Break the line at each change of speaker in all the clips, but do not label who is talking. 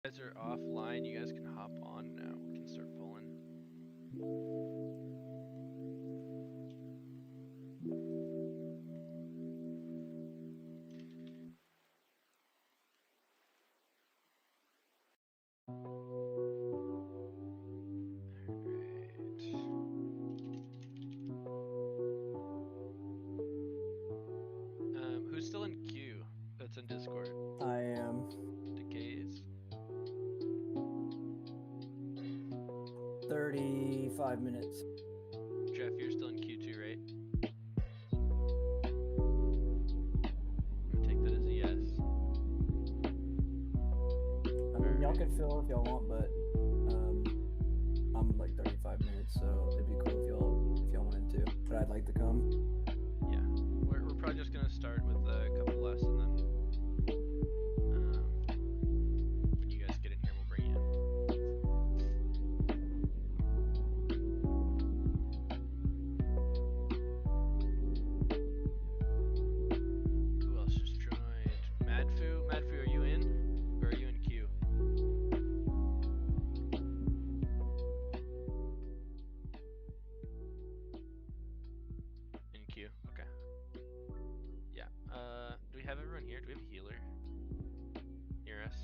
You guys are offline. You guys can hop on now. We can start pulling. Who's still in queue? That's in Discord.
I am.
Decays.
35 minutes.
Jeff, you're still in queue too, right? Take that as a yes.
I mean, y'all can fill if y'all want, but I'm like 35 minutes, so it'd be cool if y'all wanted to. But I'd like to come.
Yeah, we're probably just gonna start with a couple less, and then when you guys get in here, we'll bring you in. Who else just joined? Madfu? Madfu, are you in? Or are you in queue? In queue? Okay. Yeah. Do we have everyone here? Do we have a healer near us?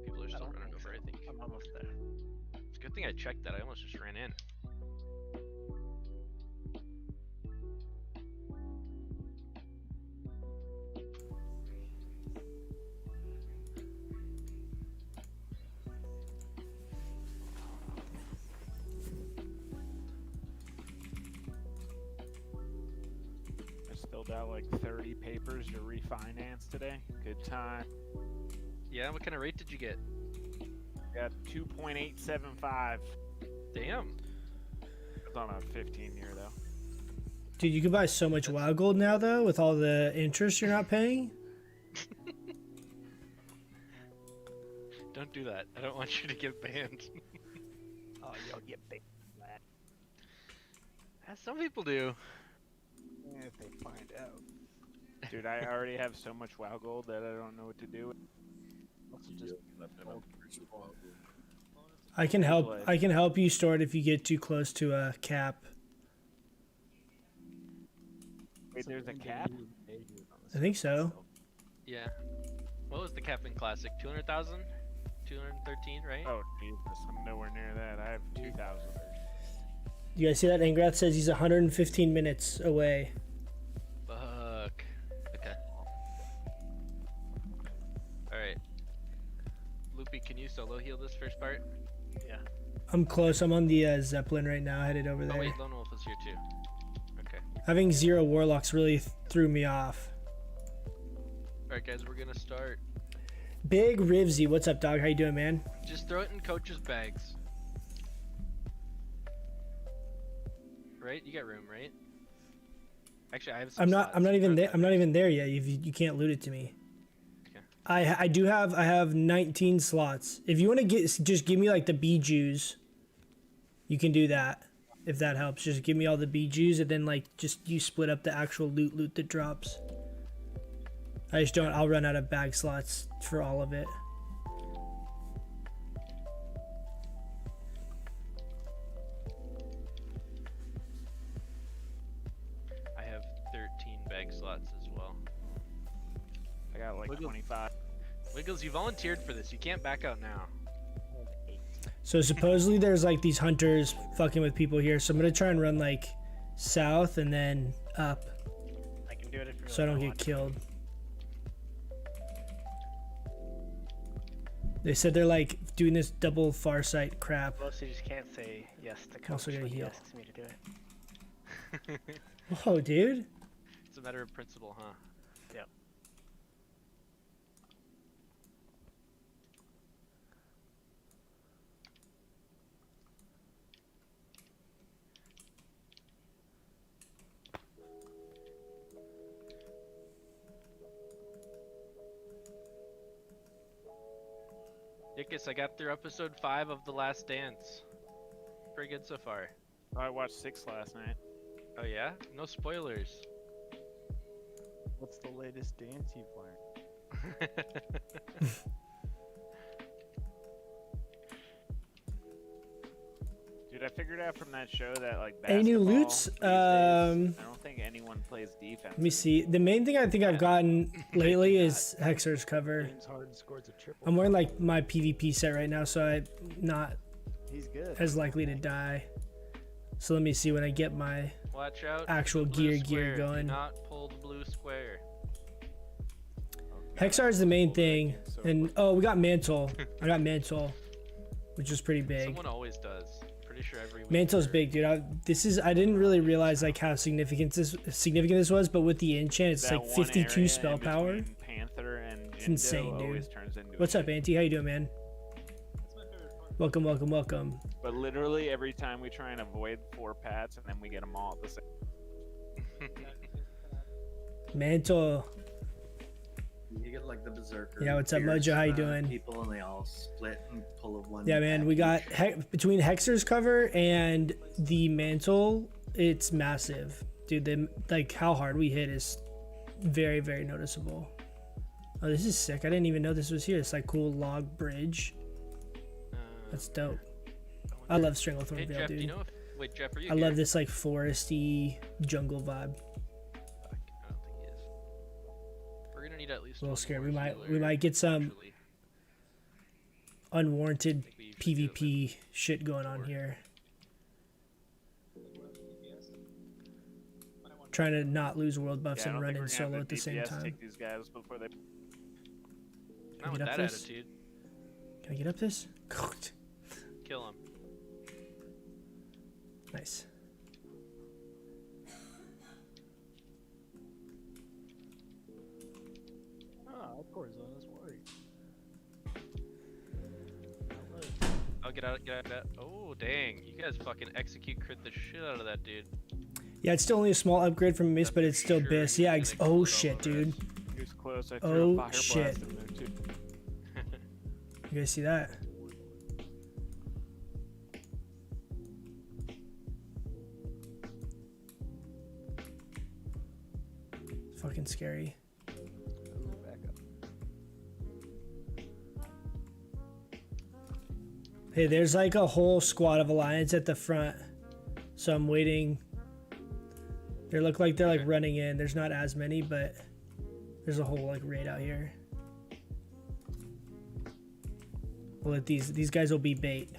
People are still running over, I think.
I'm almost there.
It's a good thing I checked that. I almost just ran in.
I just filled out like 30 papers to refinance today. Good time.
Yeah, what kind of rate did you get?
Got 2.875.
Damn.
It's on a 15-year though.
Dude, you can buy so much WoW gold now, though, with all the interest you're not paying.
Don't do that. I don't want you to get banned.
Oh, you'll get big for that.
As some people do.
If they find out. Dude, I already have so much WoW gold that I don't know what to do. Also just
I can help. I can help you store it if you get too close to a cap.
Wait, there's a cap?
I think so.
Yeah. What was the cap in Classic? 200,000? 213, right?
Oh Jesus, I'm nowhere near that. I have 2,000.
You guys see that? Ingrath says he's 115 minutes away.
Fuck. Okay. Alright. Loopy, can you solo heal this first part?
Yeah.
I'm close. I'm on the Zeppelin right now, headed over
Oh
there.
wait, Lone Wolf is here too. Okay.
Having 0 warlocks really threw me off.
Alright guys, we're gonna start.
Big Rivsy, what's up, dog? How you doing, man?
Just throw it in coach's bags. Right? You got room, right? Actually, I have some slots.
I'm not even there. I'm not even there yet. You can't loot it to me.
Okay.
I have 19 slots. If you want to just give me like the Bijous. You can do that. If that helps, just give me all the Bijous and then like just you split up the actual loot that drops. I just don't. I'll run out of bag slots for all of it.
I have 13 bag slots as well.
I got like 25.
Wiggles, you volunteered for this. You can't back out now.
So supposedly there's like these hunters fucking with people here. So I'm gonna try and run like south and then up,
I can do it if you
so I don't get killed. They said they're like doing this double Farsight crap.
Mostly just can't say yes to coach
Also gonna
when he
heal.
asks me to do it.
Whoa, dude.
It's a matter of principle, huh?
Yep.
Yikis, I got through episode 5 of The Last Dance. Pretty good so far.
I watched 6 last night.
Oh yeah? No spoilers.
What's the latest dance you've learned?
Dude, I figured out from that show that like
Any new
basketball
loots?
these days, I don't think anyone plays defense.
Let me see. The main thing I think I've gotten lately is Hexer's cover.
James Harden scores a triple.
I'm wearing like my PvP set right now, so I'm not
He's good.
as likely to die. So let me see when I get my
Watch out.
actual
the blue
gear
square.
going.
Do not pull the blue square.
Hexar is the main thing, and oh, we got Mantle. I got Mantle, which is pretty big.
Someone always does. Pretty sure every week.
Mantle's big, dude. I didn't really realize like how significant this was, but with the enchant, it's
That
like
one
52
area
spell
in
power.
between Panther and
It's insane,
Jindo
dude.
always turns into
What's
a
up, Auntie? How you doing, man? Welcome, welcome, welcome.
But literally every time we try and avoid 4 pats, and then we get them all at the same.
Mantle.
You get like the berserker.
Yeah, what's up,
fierce,
Mojo? How you doing?
People and they all split and pull of one.
Yeah, man. We got between Hexer's cover and the Mantle, it's massive, dude. Like how hard we hit is very, very noticeable. Oh, this is sick. I didn't even know this was here. It's like cool log bridge. That's dope. I love Stranglethorn
Hey
Veil,
Jeff,
dude.
do you know if? Wait, Jeff, are you
I
here?
love this like foresty jungle vibe.
Fuck, I don't think he is. We're gonna need at least.
A little
one
scared.
more
We
healer,
might get some
actually.
unwarranted
I think we usually do it with
PvP shit going on
four.
here. Trying to not lose world buffs
Yeah, I
and
don't
run
think
in
we're gonna
solo
have
at the same
DPS
time.
Take these guys before they.
Not with
get up
that
this?
attitude.
Can I get up this?
Kill him.
Nice.
Ah, of course, I was worried.
Oh, get out, get out, get out. Oh, dang. You guys fucking execute crit the shit out of that dude.
Yeah, it's still only a small upgrade from Mist, but it's still
Sure,
Biss.
he's
Yeah,
gonna
oh
explode
shit,
all over
dude.
us.
He was close. I
Oh,
threw a fire
shit.
blast in there too.
You guys see that? It's fucking scary.
Back up.
Hey, there's like a whole squad of Alliance at the front. So I'm waiting. They look like they're like running in. There's not as many, but there's a whole like raid out here. We'll let these guys will be bait.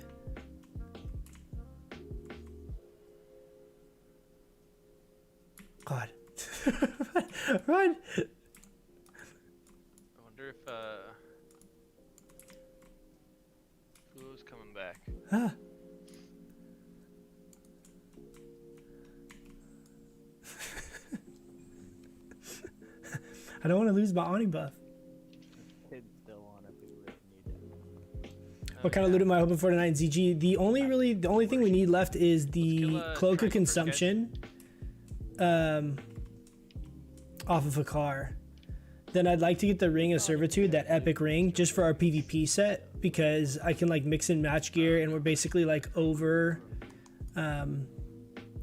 God. Run!
I wonder if who's coming back?
Ah. I don't want to lose my Oni buff.
Kid's still on if we really need it.
What kind of loot am I hoping for tonight in ZG? The only thing we need left is the
kill,
Cloak of
Dragon first, guys.
Consumption off of a car. Then I'd like to get the Ring of Servitude, that epic ring, just for our PvP set, because I can like mix and match gear and we're basically like over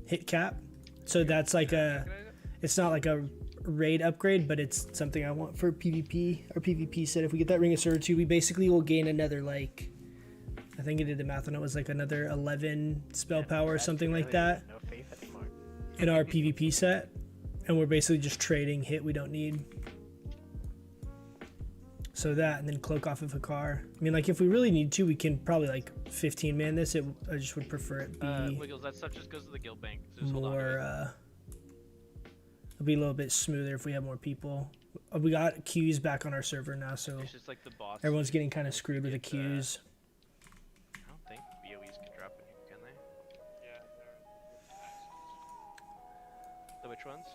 hit cap. So that's like it's not like a raid upgrade, but it's something I want for PvP. Our PvP set, if we get that Ring of Servitude, we basically will gain another like, I think I did the math on it, was like another 11 spell power or something like that
No faith anymore.
in our PvP set, and we're basically just trading hit we don't need. So that, and then cloak off of a car. I mean, like if we really need to, we can probably like 15 man this. I just would prefer it be
Wiggles, that stuff just goes to the guild bank. So just hold on to
more.
it.
It'll be a little bit smoother if we have more people. We got queues back on our server now, so
It's just like the boss.
everyone's getting kind of screwed with the queues.
I don't think BOEs can drop it, can they?
Yeah.
The which ones?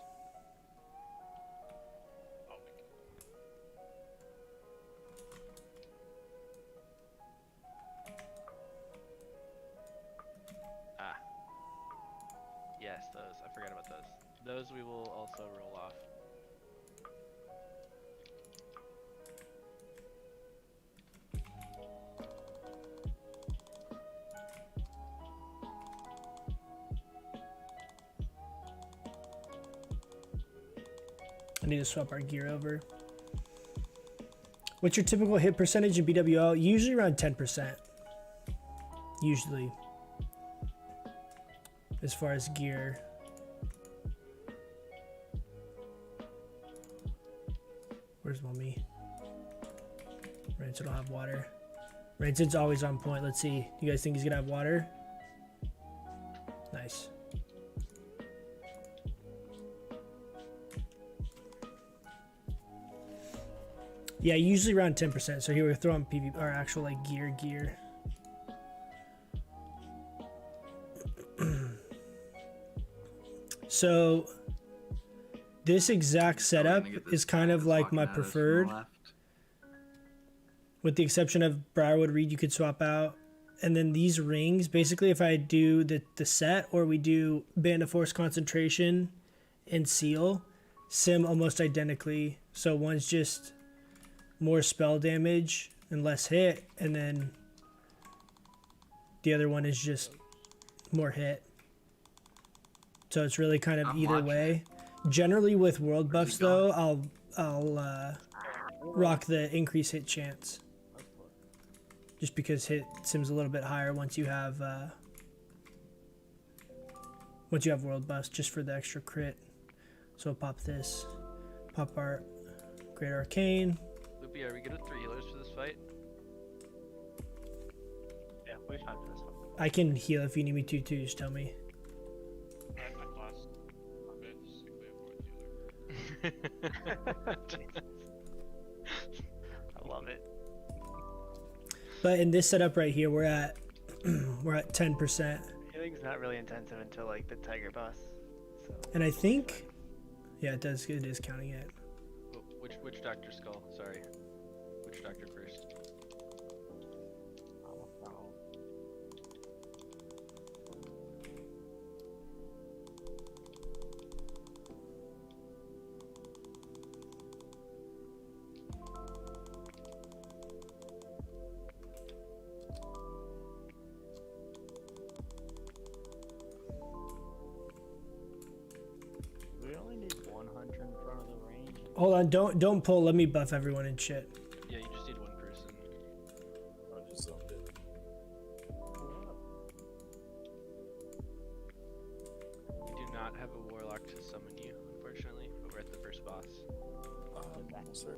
Ah. Yes, those. I forgot about those. Those we will also roll off.
I need to swap our gear over. What's your typical hit percentage in BWL? Usually around 10%. Usually. as far as gear. Where's mommy? Rancid will have water. Rancid's always on point. Let's see. You guys think he's gonna have water? Nice. Yeah, usually around 10%. So here we're throwing PvP or actual like gear. So this exact setup is kind of like my preferred, with the exception of Briarwood Reed you could swap out. And then these rings, basically if I do the set or we do Band of Force Concentration and Seal, sim almost identically. So one's just more spell damage and less hit, and then the other one is just more hit. So it's really kind of either way. Generally with world buffs though, I'll rock the increase hit chance, just because hit sims a little bit higher once you have world buffs, just for the extra crit. So pop this, pop our Great Arcane.
Loopy, are we good with 3 healers for this fight?
Yeah, we're fine for this one.
I can heal if you need me to too, just tell me.
I love it.
But in this setup right here, we're at 10%.
Healing's not really intensive until like the tiger boss. So.
And I think, yeah, it is counting it.
Which Dr. Skull? Sorry. Which doctor first?
We only need 100 in front of the range.
Hold on, don't pull. Let me buff everyone and shit.
Yeah, you just need 1 person.
I just zoned it.
We do not have a warlock to summon you, unfortunately, but we're at the first boss.
Almost there.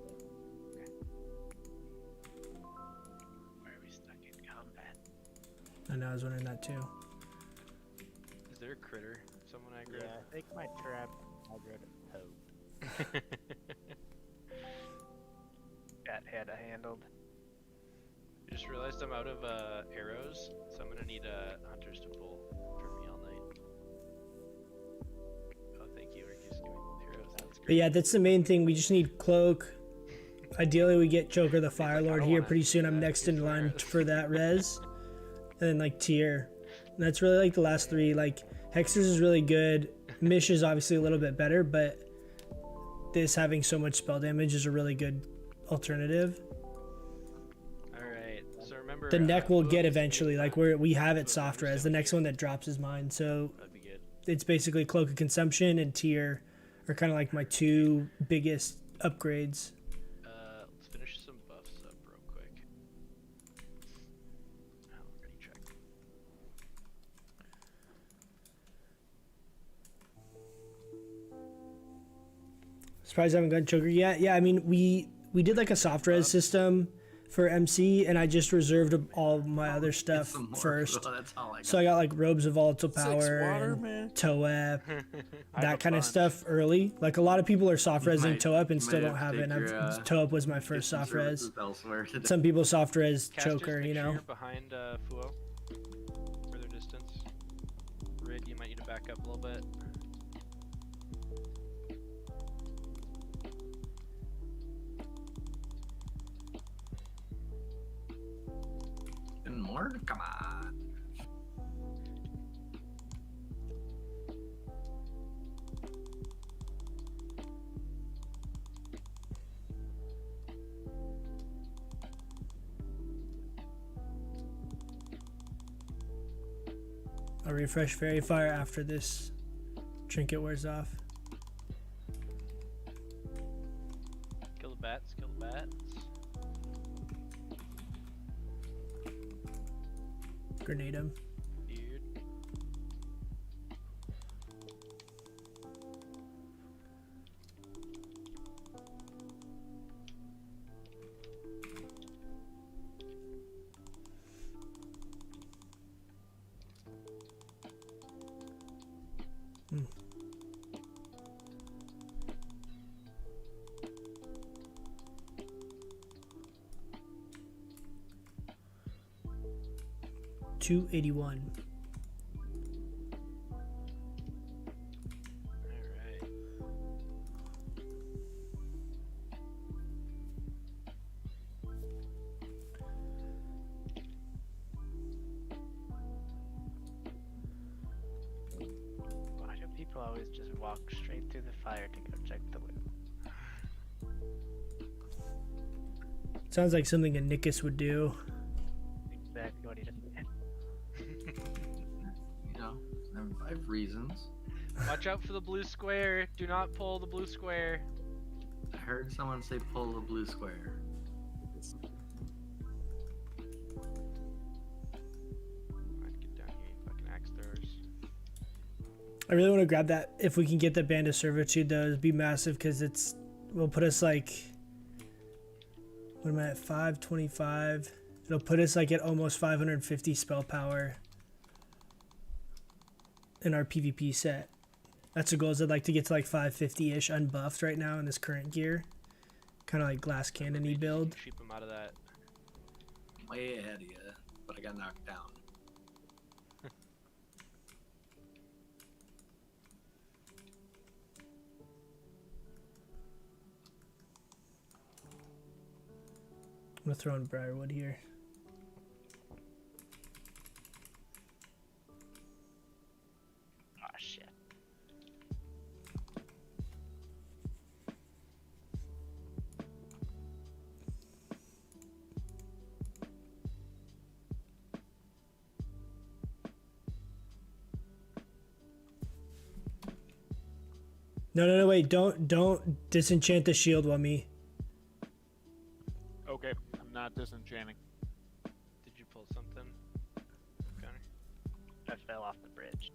Where are we stuck in combat?
I know, I was wondering that too.
Is there a critter? Someone aggro?
Yeah, I think my trap aggro to Toad.
Got had handled.
I just realized I'm out of arrows, so I'm gonna need hunters to pull for me all night. Oh, thank you. Rick, just give me arrows. That's
But
great.
yeah, that's the main thing. We just need cloak. Ideally, we get Joker the Fire
like, I
Lord
don't
here
wanna
pretty
do
soon. I'm
that.
next
Use
in
my
line
arrows.
for that res. And then like tier. And that's really like the last 3. Like Hexer's is really good. Mish is obviously a little bit better, but this having so much spell damage is a really good alternative.
Alright, so remember...
The neck we'll
Fuo
get
needs to
eventually.
be
Like we have it soft res. The next one that drops is mine. So
That'd be good.
it's basically Cloak of Consumption and tier are kind of like my 2 biggest upgrades.
Let's finish some buffs up real quick. Ready, check.
Surprised I haven't gotten Choker yet. Yeah, I mean we did like a soft res system for MC, and I just reserved all my other stuff
Some more
first.
fuel, that's all I got.
So I got like Robes of Volatile
6
Power
water,
and
man.
Toep,
I have
that
a
kind of
bunch.
stuff early. Like a lot of people are soft res in
might-
Toep and
you
still
might
don't
have
have
to
it.
take
And
your,
Toep was my
Get
first
some
soft res.
services elsewhere today.
Some people soft res
Casters,
Choker,
make
you
sure
know.
you're behind Fuo. Further distance. Rid, you might need to back up a little bit.
And more? Come on.
I'll refresh Fairy Fire after this trinket wears off.
Kill the bats, kill the bats.
Grenade him.
Dude.
$281.
Alright.
Why do people always just walk straight through the fire to go check the loot?
Sounds like something a Nickus would do.
Exactly what he did.
You know, I have reasons.
Watch out for the blue square. Do not pull the blue square.
I heard someone say pull the blue square.
Alright, get down here, you fucking axe throwers.
I really want to grab that. If we can get the Band of Servitude, though, it'd be massive because it's will put us like. What am I at? 525. It'll put us like at almost 550 spell power in our PvP set. That's the goal. Is I'd like to get to like 550-ish unbuffed right now in this current gear. Kind of like glass cannon-y build.
Sheep him out of that.
Way ahead of you, but I got knocked down.
I'm gonna throw in Briarwood here.
Oh shit.
No, wait, don't disenchant the shield, Wummy.
Okay, I'm not disenchanting.
Did you pull something, Connor?
I fell off the bridge.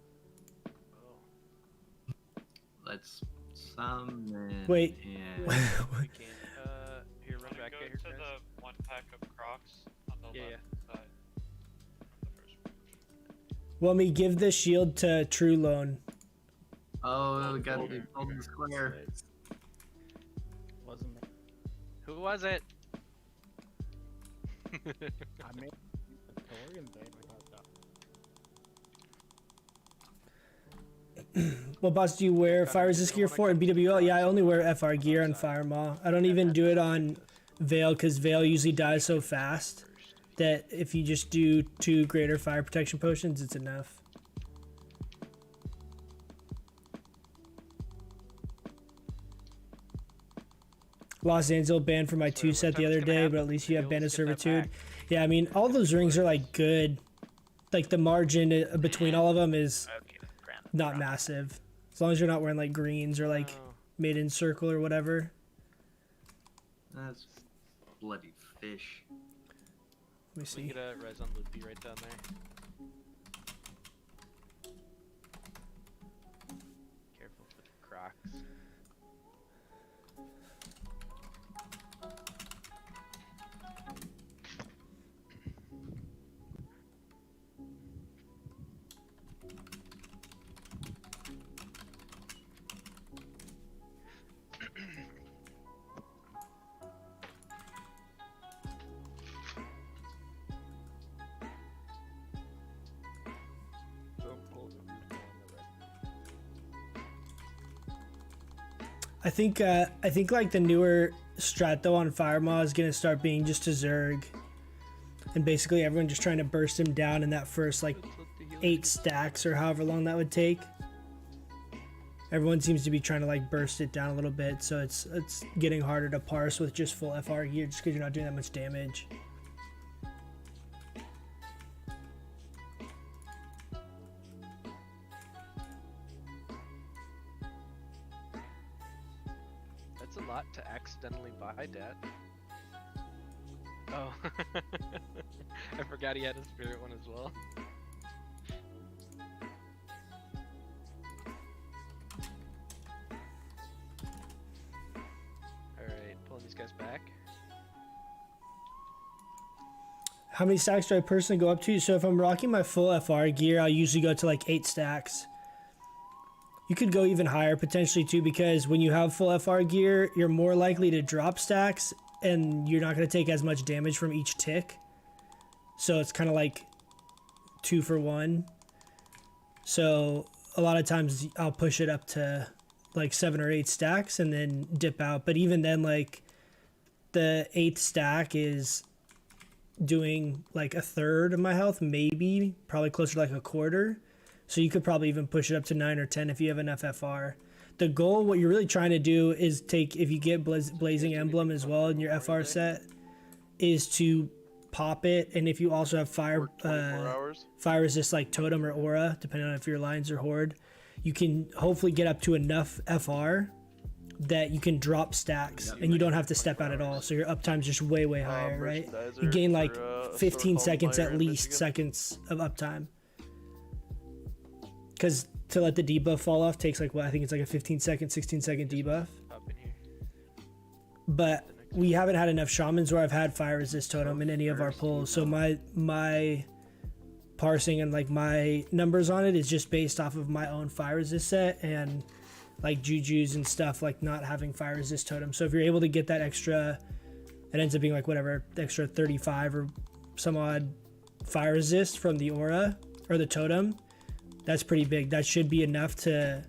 Oh.
Let's summon.
Wait.
And
We can, here, run back
Go
here,
to
guys.
the one pack of Crocs on the
Yeah,
left side from the first bridge.
Wummy, give the shield to True Loan.
oh, we got the golden square.
Wasn't me.
Who was it?
I made the Torian thing.
What boss do you wear
Connor,
fire
you
resist
don't
gear
wanna
for in
come to
BWL? Yeah, I
Crocs
only wear FR gear on
outside.
Fire Maw. I don't even do it on Veil because Veil usually dies so fast that if you just do 2 greater fire protection potions, it's enough. Los Angeles banned for my
So
2
what
set the
time is
other
gonna
day,
happen?
but at least you have
Maybe
Band of
let's get that
Servitude.
back.
Yeah, I mean, all those rings are like good. Like the margin between all of them is
Okay, grand.
not
Grand.
massive. As long as you're not wearing like greens or like
Oh.
maiden circle or whatever.
That's bloody fish.
Let me
We
see.
get a res on Loopy right down there. Careful with the Crocs.
Don't pull them on the rest.
I think like the newer strat though on Fire Maw is gonna start being just a Zerg. And basically everyone just trying to burst him down in that first like 8 stacks or however long that would take. Everyone seems to be trying to like burst it down a little bit, so it's getting harder to parse with just full FR gear just because you're not doing that much damage.
That's a lot to accidentally buy, Dad. Oh. I forgot he had a spirit one as well. Alright, pulling these guys back.
How many stacks do I personally go up to? So if I'm rocking my full FR gear, I'll usually go to like 8 stacks. You could go even higher potentially too, because when you have full FR gear, you're more likely to drop stacks and you're not going to take as much damage from each tick. So it's kind of like 2 for 1. So a lot of times I'll push it up to like 7 or 8 stacks and then dip out. But even then, like the 8th stack is doing like a third of my health, maybe, probably closer to like a quarter. So you could probably even push it up to 9 or 10 if you have enough FR. The goal, what you're really trying to do is take, if you get Blazing Emblem as well in your FR set, is to pop it. And if you also have fire resist like Totem or Aura, depending on if your lines are Horde, you can hopefully get up to enough FR that you can drop stacks and you don't have to step out at all. So your uptime's just way, way higher, right? You gain like 15 seconds at least, seconds of uptime. Because to let the debuff fall off takes like, what, I think it's like a 15 second, 16 second debuff. But we haven't had enough shamans where I've had fire resist totem in any of our pulls. So my parsing and like my numbers on it is just based off of my own fire resist set and like jujus and stuff, like not having fire resist totem. So if you're able to get that extra, it ends up being like whatever, extra 35 or some odd fire resist from the aura or the totem, that's pretty big. That should be enough to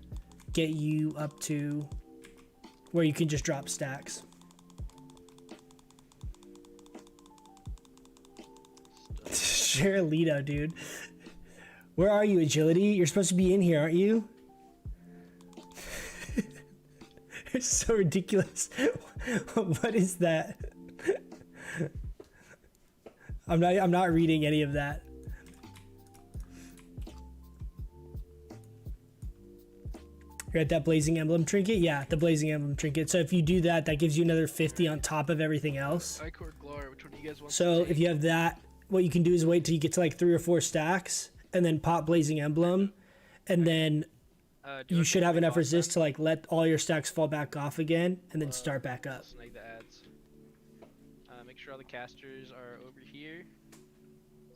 get you up to where you can just drop stacks. Share Alito, dude. Where are you, Agility? You're supposed to be in here, aren't you? It's so ridiculous. What is that? I'm not reading any of that. You're at that Blazing Emblem trinket? Yeah, the Blazing Emblem trinket. So if you do that, that gives you another 50 on top of everything else.
Which one do you guys want?
So if you have that, what you can do is wait till you get to like 3 or 4 stacks and then pop Blazing Emblem, and then you should have enough resist to like let all your stacks fall back off again and then start back up.
Snag the ads. Make sure all the casters are over here,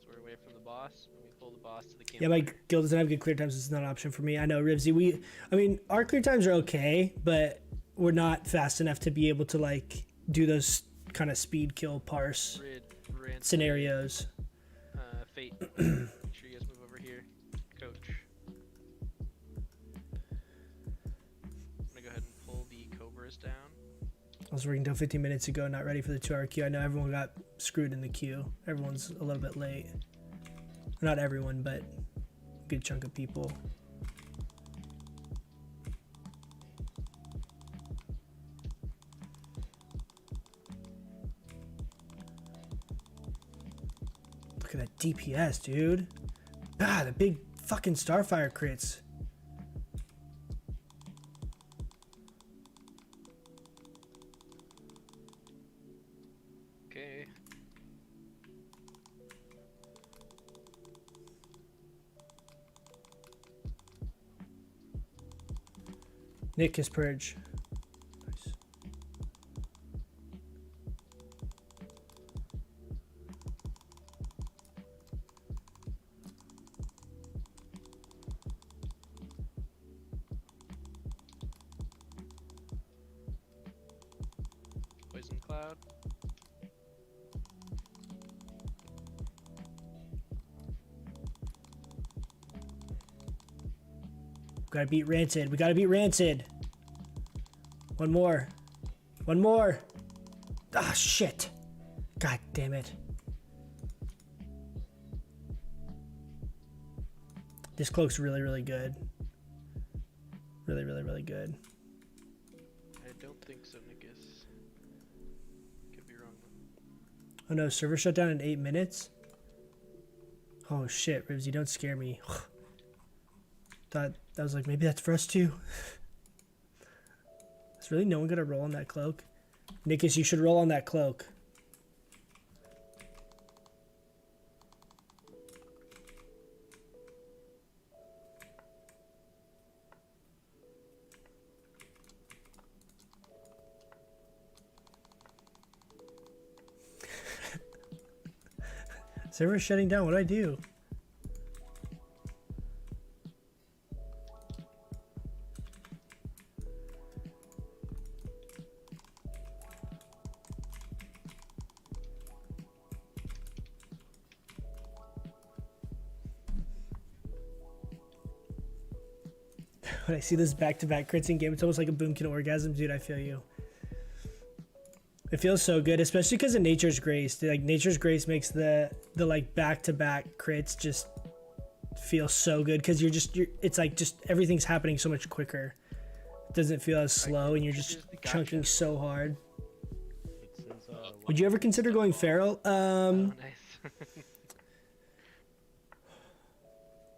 so we're away from the boss. When we pull the boss to the camp.
Yeah, my guild doesn't have good clear times. It's not an option for me. I know, Rivsy. I mean, our clear times are okay, but we're not fast enough to be able to like do those kind of speed kill parse scenarios.
Fate. Make sure you guys move over here, Coach. I'm gonna go ahead and pull the Cobras down.
I was working until 15 minutes ago, not ready for the 2-hour queue. I know everyone got screwed in the queue. Everyone's a little bit late. Not everyone, but a good chunk of people. Look at that DPS, dude. Ah, the big fucking Starfire crits.
Okay.
Nick is purge. Nice.
Poison Cloud.
Gotta beat Rancid. We gotta beat Rancid. One more. One more. Ah, shit. God damn it. This cloak's really, really good. Really, really, really good.
I don't think so, Nickus. Could be wrong.
Oh no, server shut down in 8 minutes? Oh shit, Ribsy, don't scare me. Thought that was like, maybe that's for us too. Is really no one gonna roll on that cloak? Nickus, you should roll on that cloak. Server's shutting down. What do I do? When I see this back-to-back crits in game, it's almost like a Boomkin orgasm, dude. I feel you. It feels so good, especially because of Nature's Grace. Dude, like Nature's Grace makes the like back-to-back crits just feel so good because it's like just everything's happening so much quicker. It doesn't feel as slow, and you're just chunking so hard. Would you ever consider going feral?
Nice.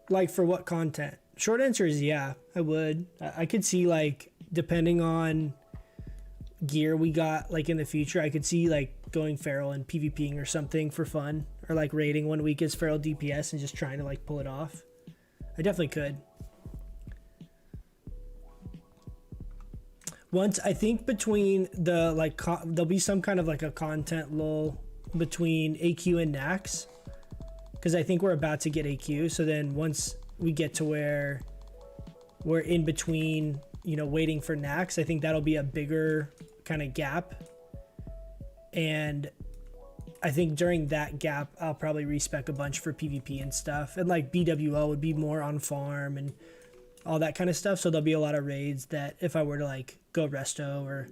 Like for what content? Short answer is yeah, I would. I could see like depending on gear we got like in the future, I could see like going feral and PvPing or something for fun, or like raiding 1 week as feral DPS and just trying to like pull it off. I definitely could. Once I think between the like there'll be some kind of like a content lull between AQ and Nax, because I think we're about to get AQ. So then once we get to where we're in between, you know, waiting for Nax, I think that'll be a bigger kind of gap. And I think during that gap, I'll probably respec a bunch for PvP and stuff. And like BWL would be more on farm and all that kind of stuff. So there'll be a lot of raids that if I were to like go resto or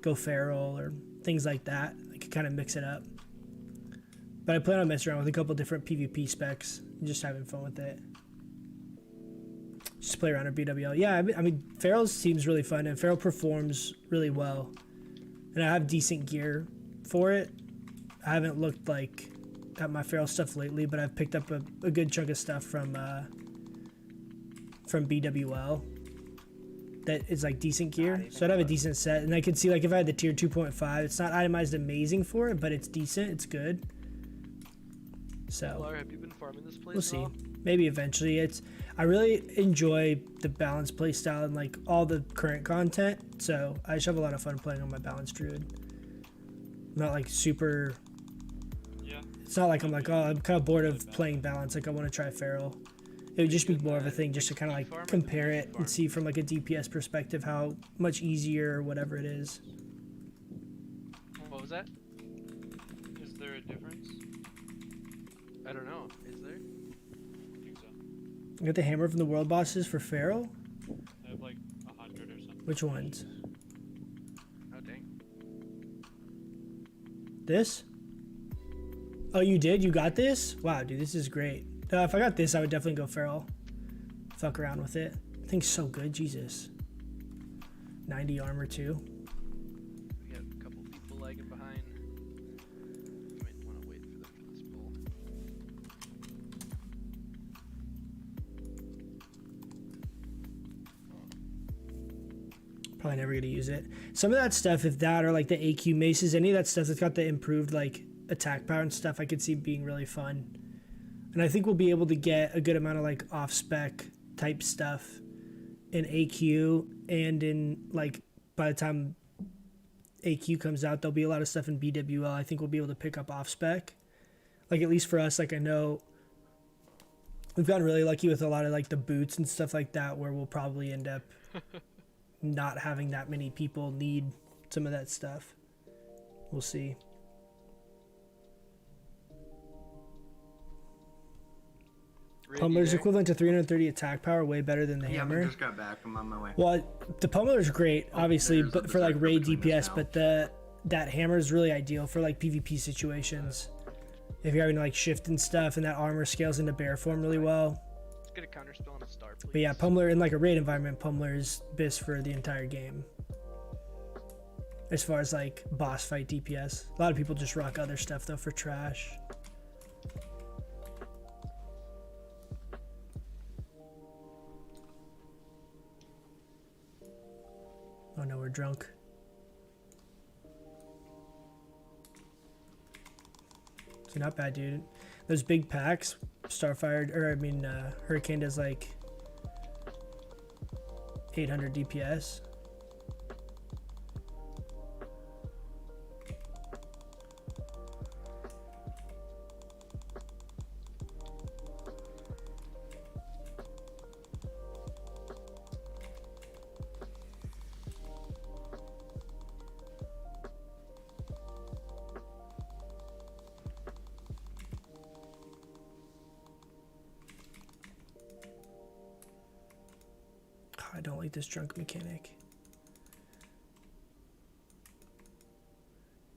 go feral or things like that, I could kind of mix it up. But I plan on messing around with a couple different PvP specs and just having fun with it. Just play around with BWL. Yeah, I mean, feral seems really fun, and feral performs really well. And I have decent gear for it. I haven't looked like at my feral stuff lately, but I've picked up a good chunk of stuff from BWL that is like decent gear. So I'd have a decent set, and I could see like if I had the tier 2.5, it's not itemized amazing for it, but it's decent, it's good. So
Laura, have you been farming this place?
We'll see. Maybe eventually. I really enjoy the balanced playstyle and like all the current content, so I just have a lot of fun playing on my balanced druid. I'm not like super.
Yeah.
It's not like I'm like, oh, I'm kind of bored of playing balance. Like I want to try feral. It would just be more of a thing just to kind of like compare it and see from like a DPS perspective how much easier or whatever it is.
What was that?
Is there a difference?
I don't know. Is there?
I think so.
You got the hammer from the world bosses for feral?
I have like 100 or something.
Which ones?
Oh dang.
This? Oh, you did? You got this? Wow, dude, this is great. If I got this, I would definitely go feral. Fuck around with it. I think so good, Jesus. 90 armor too.
We got a couple people lagging behind. You might want to wait for them for this pull.
Probably never gonna use it. Some of that stuff, if that or like the AQ maces, any of that stuff that's got the improved like attack power and stuff, I could see being really fun. And I think we'll be able to get a good amount of like off spec type stuff in AQ, and in like by the time AQ comes out, there'll be a lot of stuff in BWL. I think we'll be able to pick up off spec. Like at least for us, like I know we've gotten really lucky with a lot of like the boots and stuff like that, where we'll probably end up not having that many people need some of that stuff. We'll see. Pummeler's equivalent to 330 attack power, way better than the hammer.
I just got back. I'm on my way.
Well, the pummeler's great, obviously, but for like raid DPS, but that hammer is really ideal for like PvP situations. If you're having to like shift and stuff, and that armor scales into bear form really well.
Let's get a counter spell on a star, please.
But yeah, pummeler in like a raid environment, pummeler is best for the entire game. As far as like boss fight DPS, a lot of people just rock other stuff though for trash. Oh no, we're drunk. So not bad, dude. Those big packs, Starfire, or I mean, Hurricane does like 800 DPS. don't like this drunk mechanic.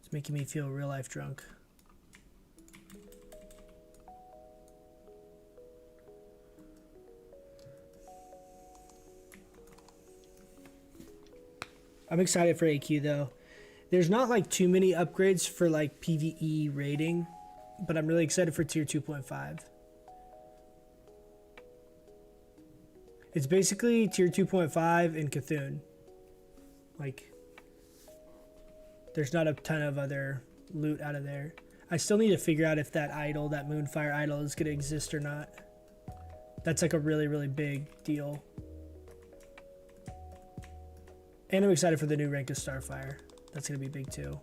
It's making me feel real life drunk. I'm excited for AQ though. There's not like too many upgrades for like PvE rating, but I'm really excited for tier 2.5. It's basically tier 2.5 in Cthulhu. Like, there's not a ton of other loot out of there. I still need to figure out if that idol, that Moonfire idol, is going to exist or not. That's like a really, really big deal. And I'm excited for the new rank of Starfire. That's going to be big too.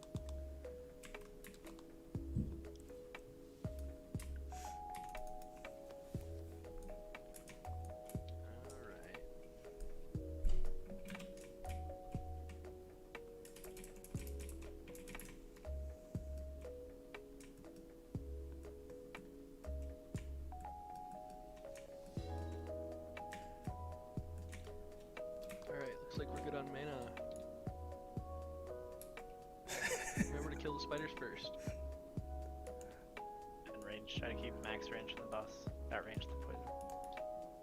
Alright, looks like we're good on mana. Remember to kill the spiders first.
And range, try to keep max range on the boss. Outrange the poison.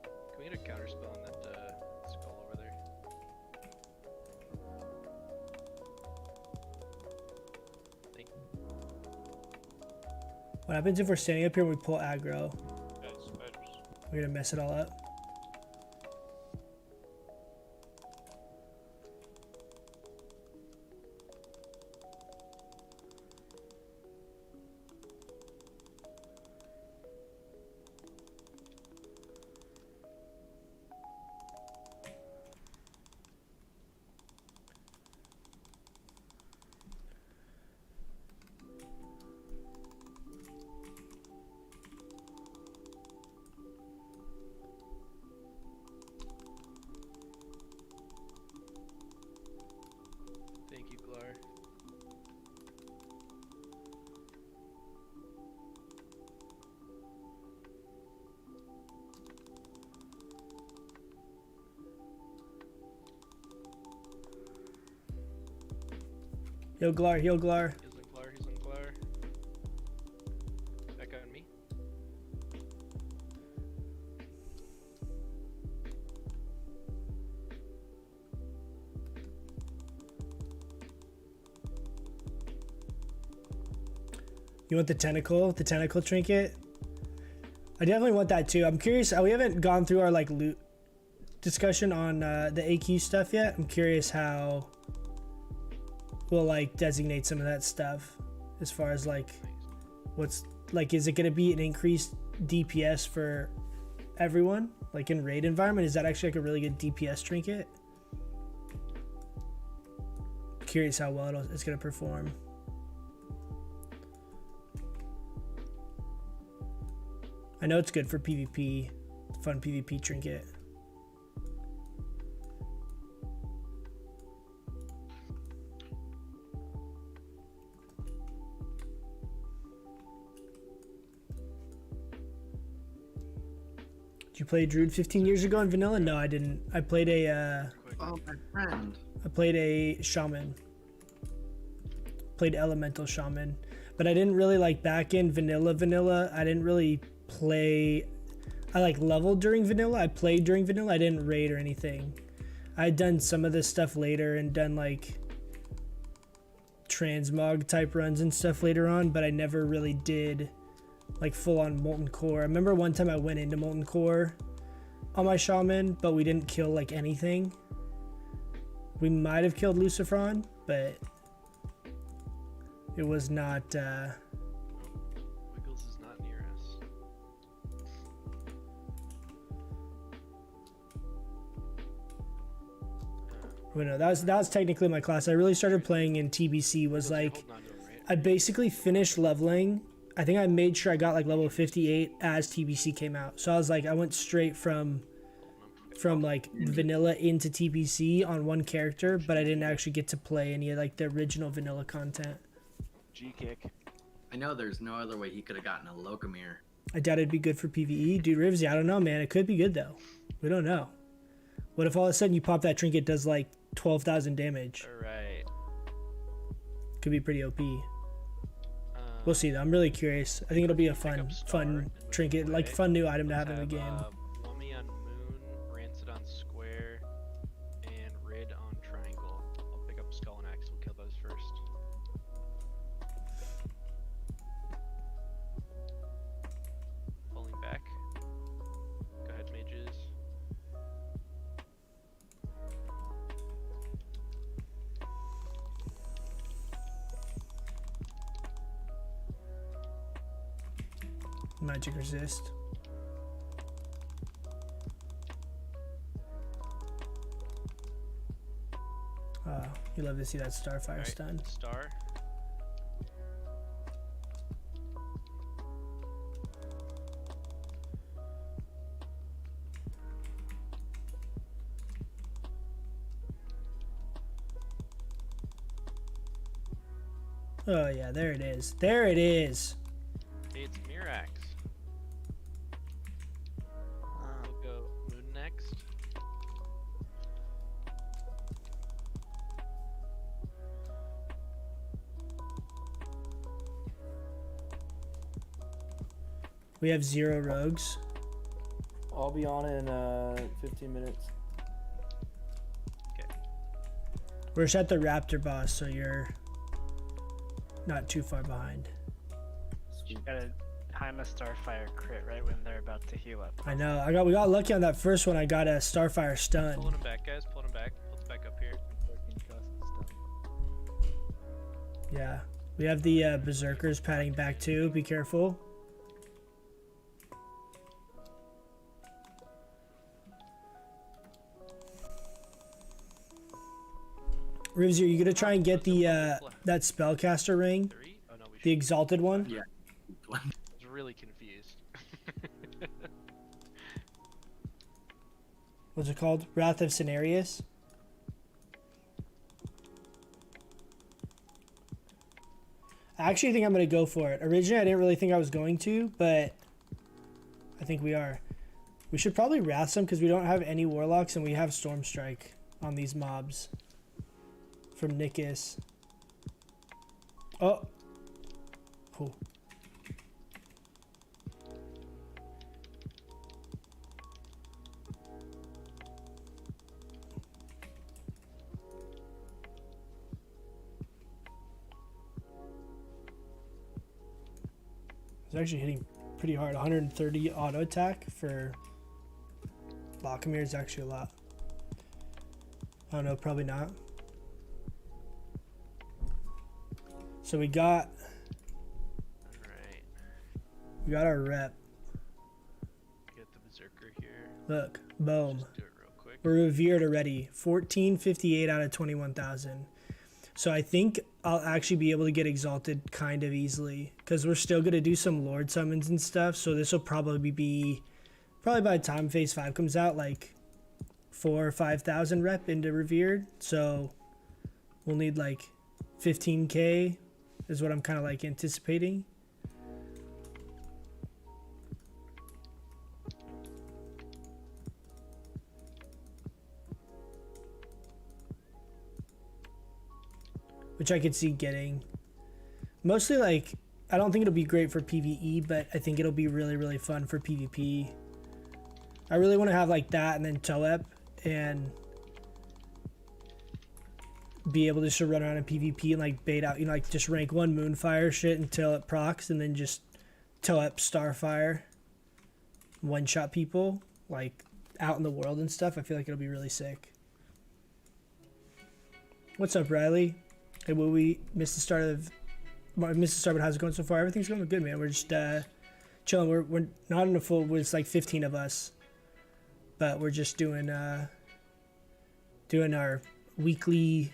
Can we get a counter spell on that skull over there? Thank you.
What happens if we're standing up here and we pull aggro?
Guys, spiders.
We're gonna mess it all up.
Thank you, Glar.
Heal Glar, heal Glar.
He's on Glar, he's on Glar. Back on me.
You want the tentacle trinket? I definitely want that too. I'm curious. We haven't gone through our like loot discussion on the AQ stuff yet. I'm curious how we'll like designate some of that stuff as far as like what's like, is it going to be an increased DPS for everyone like in raid environment? Is that actually like a really good DPS trinket? Curious how well it's going to perform. I know it's good for PvP, fun PvP trinket. Did you play Druid 15 years ago in vanilla? No, I didn't. I played a
Oh, my friend.
I played a shaman. Played elemental shaman, but I didn't really like back in vanilla. I didn't really play. I like leveled during vanilla. I played during vanilla. I didn't raid or anything. I had done some of this stuff later and done like transmog type runs and stuff later on, but I never really did like full on molten core. I remember one time I went into molten core on my shaman, but we didn't kill like anything. We might have killed Lucifron, but it was not
Wiggles is not near us.
well, no, that was technically my class. I really started playing in TBC was
Wiggles, you're
like
holding on to him, right?
I basically finished leveling. I think I made sure I got like level 58 as TBC came out. So I was like, I went straight from like vanilla into TBC on one character, but I didn't actually get to play any of like the original vanilla content.
G-kick.
I know there's no other way he could have gotten a Locomere.
I doubt it'd be good for PvE. Dude, Rivsy, I don't know, man. It could be good though. We don't know. What if all of a sudden you pop that trinket, does like 12,000 damage?
Alright.
Could be pretty OP. We'll see though. I'm really curious. I think it'll be a
Pick
fun
up Star
fun trinket, like
right?
fun new item to
Let's
have in the game.
Mummy on Moon, Rancid on Square, and Rid on Triangle. I'll pick up Skull and Axe. We'll kill those first. Pulling back. Go ahead, mages.
Magic resist. You love to see that Starfire
Alright,
stun.
Star.
Oh yeah, there it is. There it is.
It's Mirax. We'll go Moon next.
We have 0 rogues.
I'll be on in 15 minutes.
We're just at the Raptor boss, so you're not too far behind.
You gotta time a Starfire crit right when they're about to heal up.
I know. We got lucky on that first one. I got a Starfire stun.
Pulling him back, guys. Pulling him back. Pull it back up here.
Yeah. We have the Berserkers padding back too. Be careful. Rivsy, are you gonna try and get the that spellcaster ring,
3? Oh no, we
the
should.
exalted one?
Yeah.
I was really confused.
What's it called? Wrath of Cenarius? I actually think I'm gonna go for it. Originally, I didn't really think I was going to, but I think we are. We should probably wrath some because we don't have any warlocks and we have Storm Strike on these mobs. From Nikis. Oh. Cool. It's actually hitting pretty hard. 130 auto attack for Lockamir is actually a lot. I don't know, probably not. So we got our rep.
Get the Berserker here.
Look, boom.
Just do it real quick.
We're revered already. 1458 out of 21,000. So I think I'll actually be able to get exalted kind of easily because we're still gonna do some Lord summons and stuff. So this will probably be by the time Phase 5 comes out, like 4,000 or 5,000 rep into revered. So we'll need like 15k. Is what I'm kind of like anticipating. Which I could see getting. Mostly like, I don't think it'll be great for PvE, but I think it'll be really, really fun for PvP. I really want to have like that and then Toep and be able to just run around in PvP and like bait out, you know, like just rank 1 Moonfire shit until it procs and then just Toep Starfire, one-shot people like out in the world and stuff. I feel like it'll be really sick. What's up, Riley? Hey, will we miss the start of but how's it going so far? Everything's going good, man. We're just chilling. We're not in a full, it's like 15 of us, but we're just doing our weekly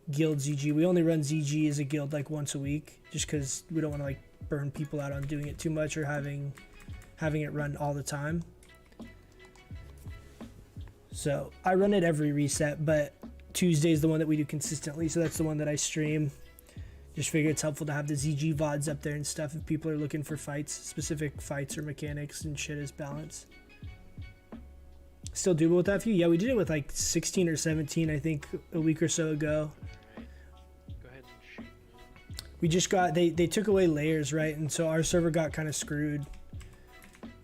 guild ZG. We only run ZG as a guild like once a week just because we don't want to like burn people out on doing it too much or having it run all the time. So I run it every reset, but Tuesday's the one that we do consistently, so that's the one that I stream. Just figure it's helpful to have the ZG VODs up there and stuff if people are looking for fights, specific fights or mechanics and shit as balance. Still doable with that few? Yeah, we did it with like 16 or 17, I think, a week or so ago.
Alright. Go ahead and shoot.
We just got, they took away layers, right? And so our server got kind of screwed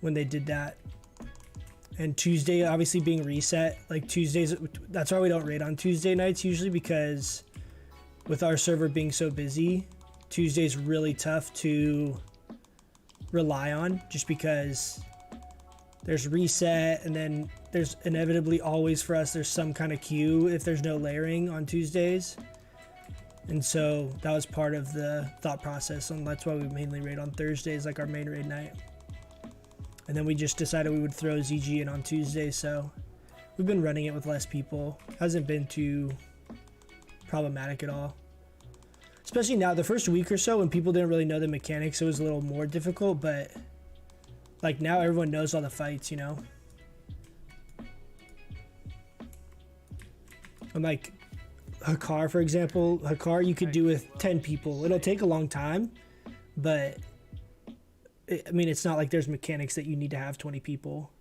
when they did that. And Tuesday obviously being reset, like Tuesdays, that's why we don't raid on Tuesday nights usually, because with our server being so busy, Tuesday's really tough to rely on, just because there's reset, and then there's inevitably always for us there's some kind of queue if there's no layering on Tuesdays. And so that was part of the thought process, and that's why we mainly raid on Thursdays, like our main raid night. And then we just decided we would throw ZG in on Tuesday, so we've been running it with less people. Hasn't been too problematic at all. Especially now, the first week or so when people didn't really know the mechanics, it was a little more difficult, but like now everyone knows all the fights, you know? And like Hakar, for example, Hakar you could do with 10 people. It'll take a long time, but I mean, it's not like there's mechanics that you need to have 20 people.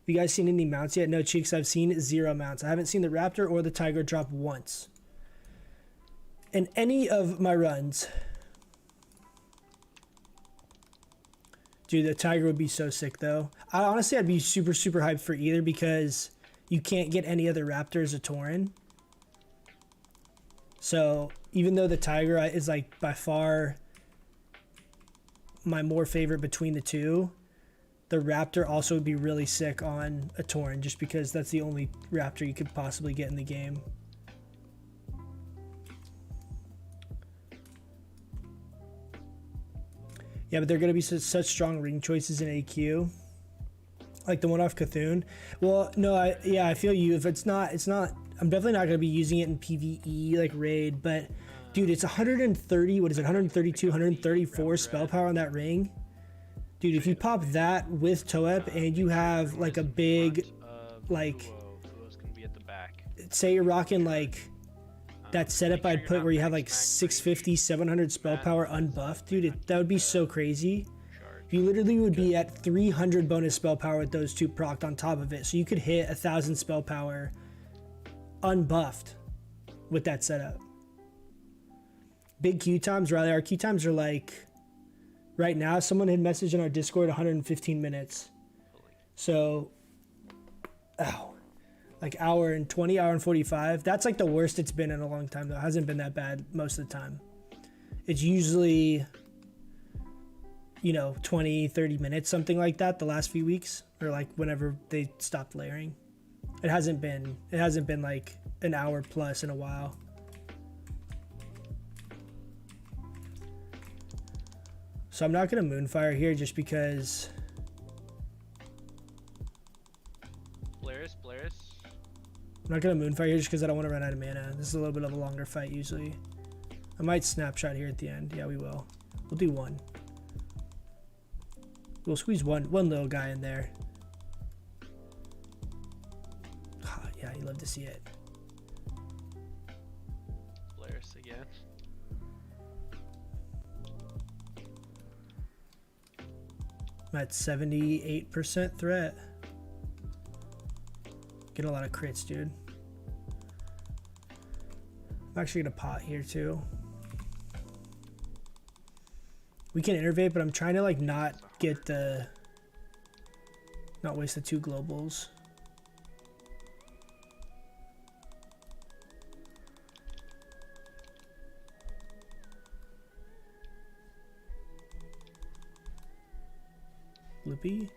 Have you guys seen any mounts yet? No, Cheeks, I've seen 0 mounts. I haven't seen the Raptor or the Tiger drop once. In any of my runs. Dude, the Tiger would be so sick, though. Honestly, I'd be super, super hyped for either, because you can't get any other Raptors a Tauren. So, even though the Tiger is, like, by far my more favorite between the two, the Raptor also would be really sick on a Tauren, just because that's the only Raptor you could possibly get in the game. Yeah, but they're going to be such strong ring choices in AQ. Like the one off Cthulhu. Well, no, I feel you. If it's not, I'm definitely not going to be using it in PvE, like raid, but dude, it's 130, what is it, 132, 134 spell power on that ring. Dude, if you pop that with Toep and you have like a big, like, say you're rocking like that setup I'd put where you have like 650, 700 spell power unbuffed, dude, that would be so crazy. You literally would be at 300 bonus spell power with those two procced on top of it. So you could hit 1,000 spell power unbuffed with that setup. Big queue times, Riley, our queue times are like, right now, someone had messaged in our Discord 115 minutes. So, like hour and 20, hour and 45. That's like the worst it's been in a long time, though. It hasn't been that bad most of the time. It's usually, you know, 20, 30 minutes, something like that the last few weeks, or like whenever they stopped layering. It hasn't been like an hour plus in a while. So I'm not going to Moonfire here just because...
Blaris.
I'm not going to Moonfire here just because I don't want to run out of mana. This is a little bit of a longer fight usually. I might Snapshot here at the end. Yeah, we will. We'll do one. We'll squeeze one little guy in there. Yeah, you love to see it.
Blaris again.
I'm at 78% threat. Get a lot of crits, dude. I'm actually gonna pot here too. We can innervate, but I'm trying to like not waste the 2 globals. Loopy.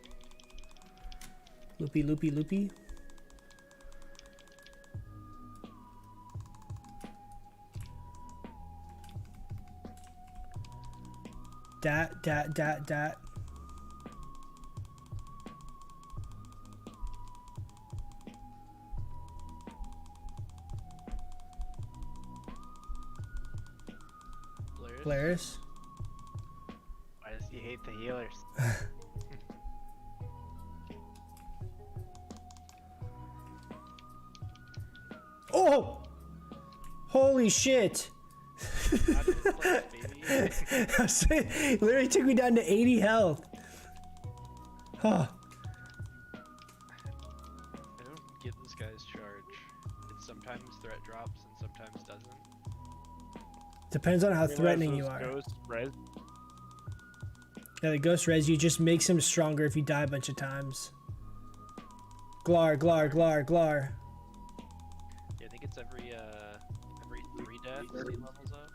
Dat. Blaris.
Why does he hate the healers?
Oh! Holy shit! Literally took me down to 80 health. Huh.
this guy's charge? It sometimes threat drops and sometimes doesn't.
Depends on how
Realize
threatening you
those
are.
ghosts res-
Yeah, the ghost res you just makes him stronger if you die a bunch of times. Glar, Glar, Glar, Glar.
Yeah, I think it's every 3 deaths he levels up.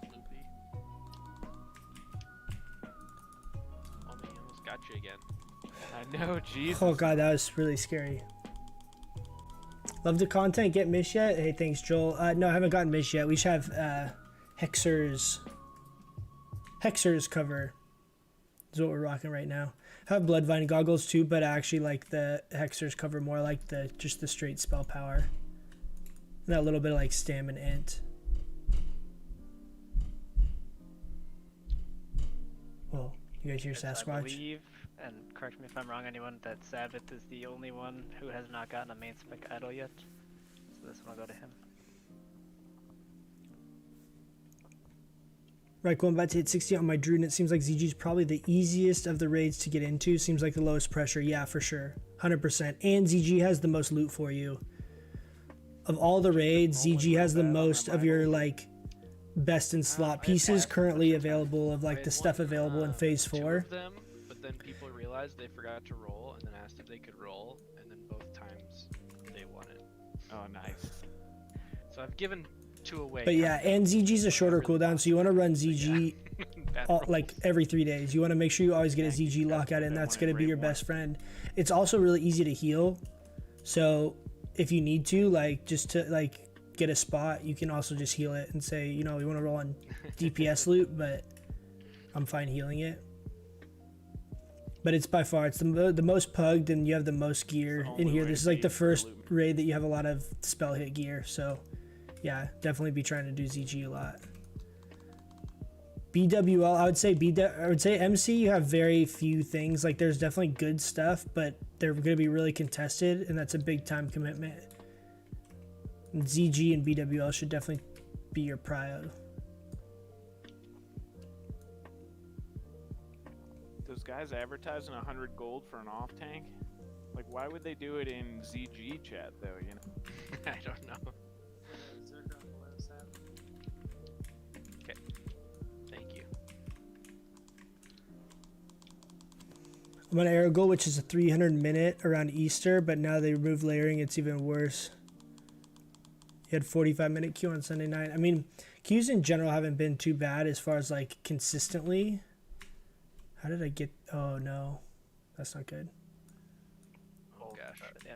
Loopy. Oh man, he almost got you again.
I know, Jesus.
Oh god, that was really scary. Love the content. Get Mish yet? Hey, thanks, Joel. No, I haven't gotten Mish yet. We should have Hexer's cover. Is what we're rocking right now. I have Bloodvine goggles too, but I actually like the Hexer's cover more. Like just the straight spell power. And that little bit of like stamina int. Whoa, you guys hear
Yes, I
Sasquatch?
believe, and correct me if I'm wrong, anyone, that Sabbath is the only one who has not gotten a main spec idol yet. So this one will go to him.
Right, going back to hit 60 on my Druid, and it seems like ZG is probably the easiest of the raids to get into. Seems like the lowest pressure. Yeah, for sure. 100%. And ZG has the most loot for you. Of all the raids, ZG has the most of your, like, best in slot pieces currently available of, like, the stuff available in Phase 4.
2 of them, but then people realized they forgot to roll and then asked if they could roll, and then both times they won it.
Oh, nice.
So I've given 2 away.
But yeah, and ZG's a shorter cooldown, so you want to run ZG
Bad
all,
rolls.
like every 3 days. You want to make sure you always get a ZG lockout in. That's going to be your best friend. It's also really easy to heal. So if you need to, like, just to like get a spot, you can also just heal it and say, you know, you want to roll on DPS loot, but I'm fine healing it. But it's by far, it's the most pugged, and you have the most gear in here. This is like the first raid that you have a lot of spell hit gear. So yeah, definitely be trying to do ZG a lot. BWL, I would say MC, you have very few things. Like, there's definitely good stuff, but they're going to be really contested, and that's a big time commitment. And ZG and BWL should definitely be your prio.
Those guys advertising 100 gold for an off tank? Like, why would they do it in ZG chat though? You know.
I don't know. Okay. Thank you.
I'm on Aragol, which is a 300 minute around Easter, but now they removed layering. It's even worse. You had 45-minute queue on Sunday night. I mean, queues in general haven't been too bad as far as like consistently. How did I get? Oh no, that's not good.
Oh gosh.
Yeah.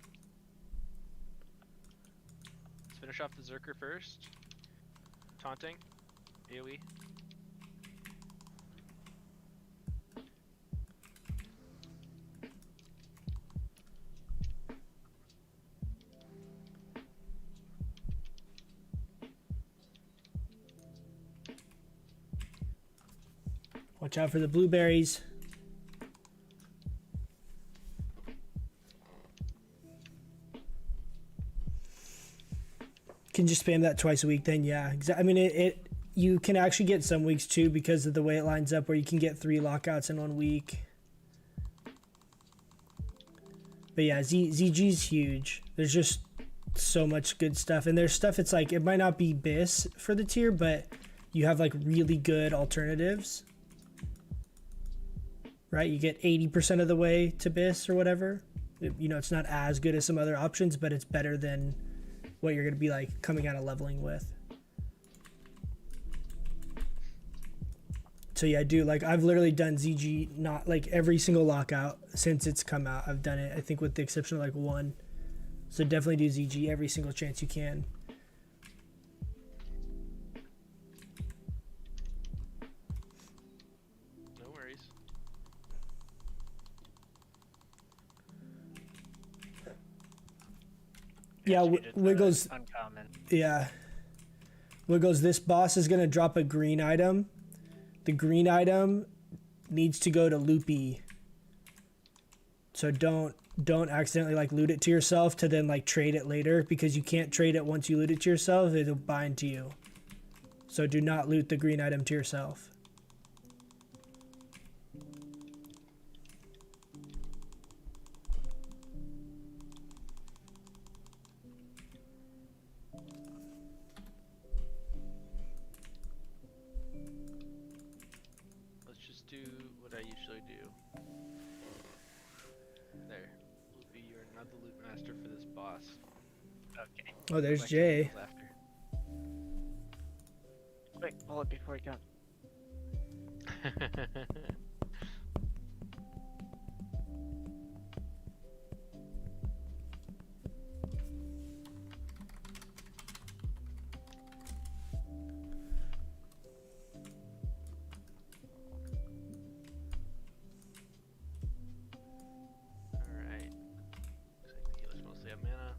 Let's finish off the Zerker first. Taunting. AoE.
Watch out for the blueberries. Can just spam that twice a week, then yeah. I mean, it you can actually get some weeks too because of the way it lines up, where you can get 3 lockouts in 1 week. But yeah, ZG's huge. There's just so much good stuff, and there's stuff. It's like it might not be BIS for the tier, but you have like really good alternatives. Right, you get 80% of the way to BIS or whatever. You know, it's not as good as some other options, but it's better than what you're going to be like coming out of leveling with. So yeah, dude, like I've literally done ZG not like every single lockout since it's come out. I've done it, I think, with the exception of like 1. So definitely do ZG every single chance you can.
No worries.
Yeah, Wiggles.
Uncommon.
Yeah. Wiggles, this boss is going to drop a green item. The green item needs to go to Loopy. So don't accidentally like loot it to yourself to then like trade it later, because you can't trade it once you loot it to yourself. It'll bind to you. So do not loot the green item to yourself.
master for this boss.
Okay.
Oh, there's
Collecting
Jay.
heals after.
Wait, pull it before he comes.
Alright. Looks like the healers mostly have mana.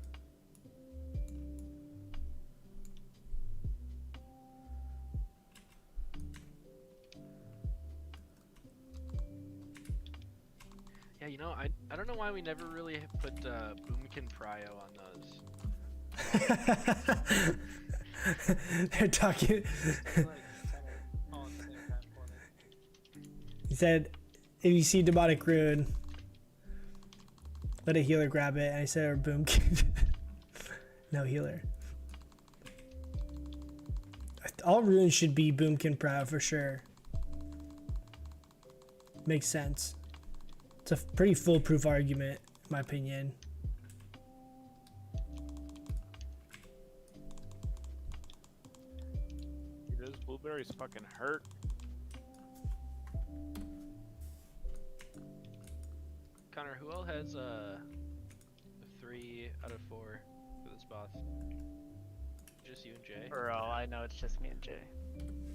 Yeah, you know, I don't know why we never really put Boomkin Prio on those.
They're talking. He said, if you see demonic rune, let a healer grab it. And I said, or boomkin. No healer. All runes should be boomkin proud for sure. Makes sense. It's a pretty foolproof argument, in my opinion.
Dude, those blueberries fucking hurt.
Connor, who else has a 3 out of 4 for this boss? Just you and Jay?
For all I know, it's just me and Jay.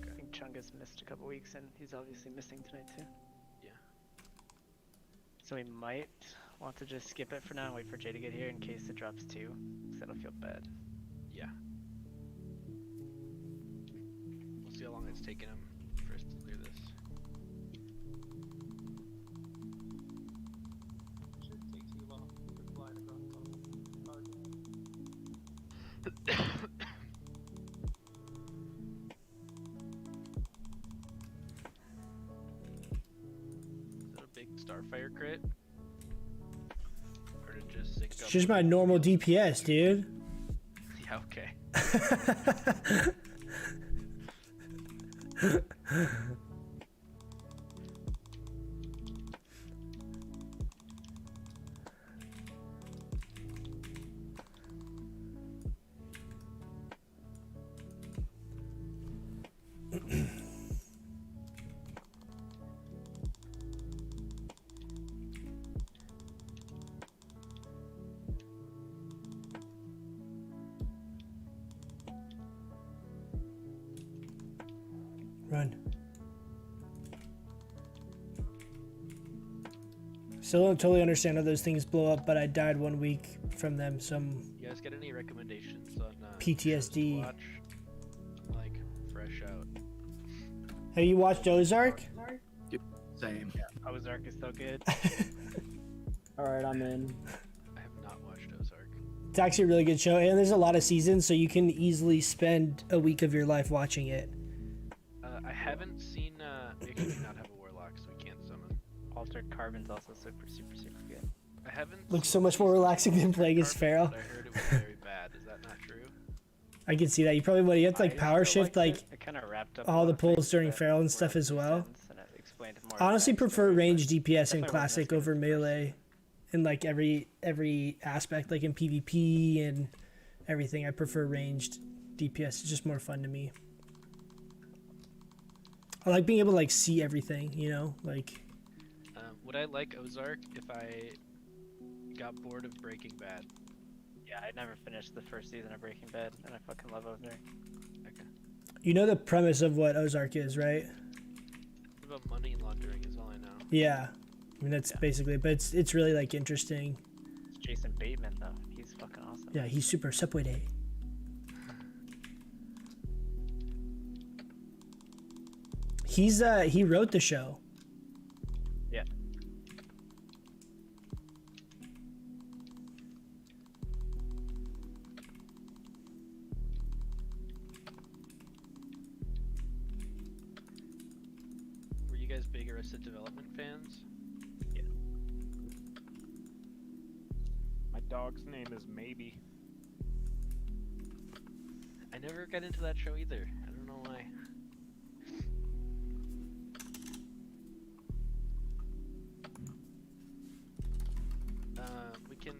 I think Chungus missed a couple weeks, and he's obviously missing tonight too.
Yeah.
So we might want to just skip it for now and wait for Jay to get here in case it drops 2, because that'll feel bad.
Yeah. We'll see how long it's taken him for us to clear this.
Shouldn't take too long to fly across the target.
Is that a big Starfire crit? Or did it just sync
It's
up
just
with
my
the
normal
heals?
DPS, dude.
Yeah, okay.
Run. Still don't totally understand how those things blow up, but I died 1 week from them. Some
You guys got any recommendations on
PTSD.
shows to watch? Like fresh out.
Have you watched Ozark?
Same.
Ozark is so good.
Alright, I'm in.
I have not watched Ozark.
It's actually a really good show, and there's a lot of seasons, so you can easily spend a week of your life watching it.
I haven't seen. We actually do not have a warlock, so we can't summon.
Altered Carbon's also super good.
I haven't.
Looks
seen
so much more
season
relaxing than
of
playing as
Carbon,
Pharaoh.
but I heard it was very bad. Is that not true?
I can see that. You probably would. You have to like
I
power
still
shift
liked
like
it. It kind of wrapped up
all
a
the
lot of
pulls
things
during
that
Feral and
were
stuff as
making
well.
sense, and it explained more of
honestly
the
prefer
backstory,
range
but
DPS in
definitely wasn't
classic
as good as
over
the first
melee in like every aspect, like in PvP and everything. I prefer ranged DPS. It's just more fun to me. I like being able to like see everything, you know, like
Would I like Ozark if I got bored of Breaking Bad?
Yeah, I never finished the first season of Breaking Bad, and I fucking love Ozark.
Okay.
you know the premise of what Ozark is, right?
What about money laundering is all I know.
Yeah. I mean that's basically, but it's really like interesting.
It's Jason Bateman though. He's fucking awesome.
Yeah, he's super Subway Day. He wrote the show.
Yeah.
Were you guys big Arrested Development fans?
My dog's name is Maybe.
I never got into that show either. I don't know why. We can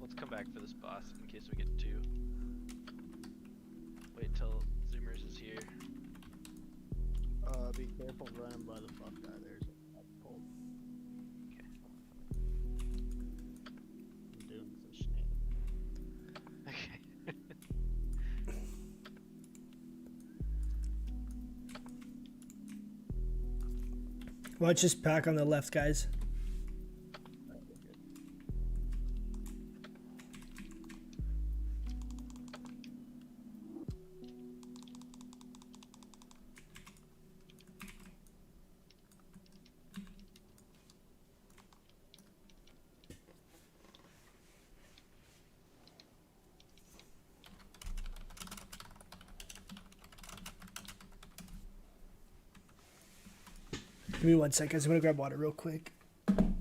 Let's come back for this boss in case we get two. Wait till Zoomers is here.
Be careful running by the buff guy. There's a pole.
Okay.
I'm doing some shenanigans.
Okay.
Watch this pack on the left, guys. Give me 1 second. I'm gonna grab water real quick.
Alright.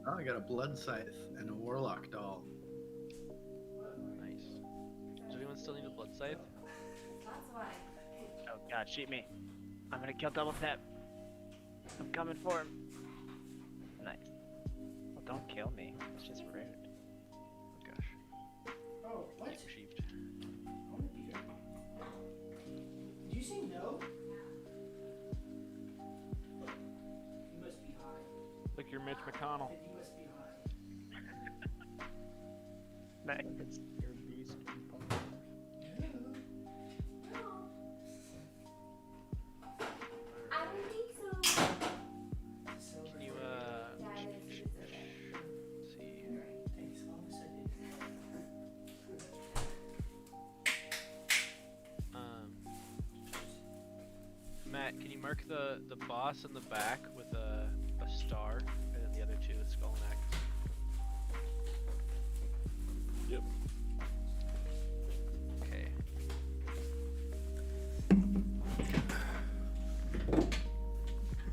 Oh, I got a blood scythe and a warlock doll.
Nice. Does anyone still need a blood scythe?
Oh god, shoot me. I'm gonna kill double tap. I'm coming for him. Nice. Well, don't kill me. It's just rude.
Oh gosh.
Oh,
Get sheeped.
Did you say no? You must be high.
Look, you're Mitch McConnell.
You must be high.
Nice.
You're a beast.
I don't think so.
Can you see? Matt, can you mark the boss in the back with a star, and then the other two with skull and axe?
Yep.
Okay.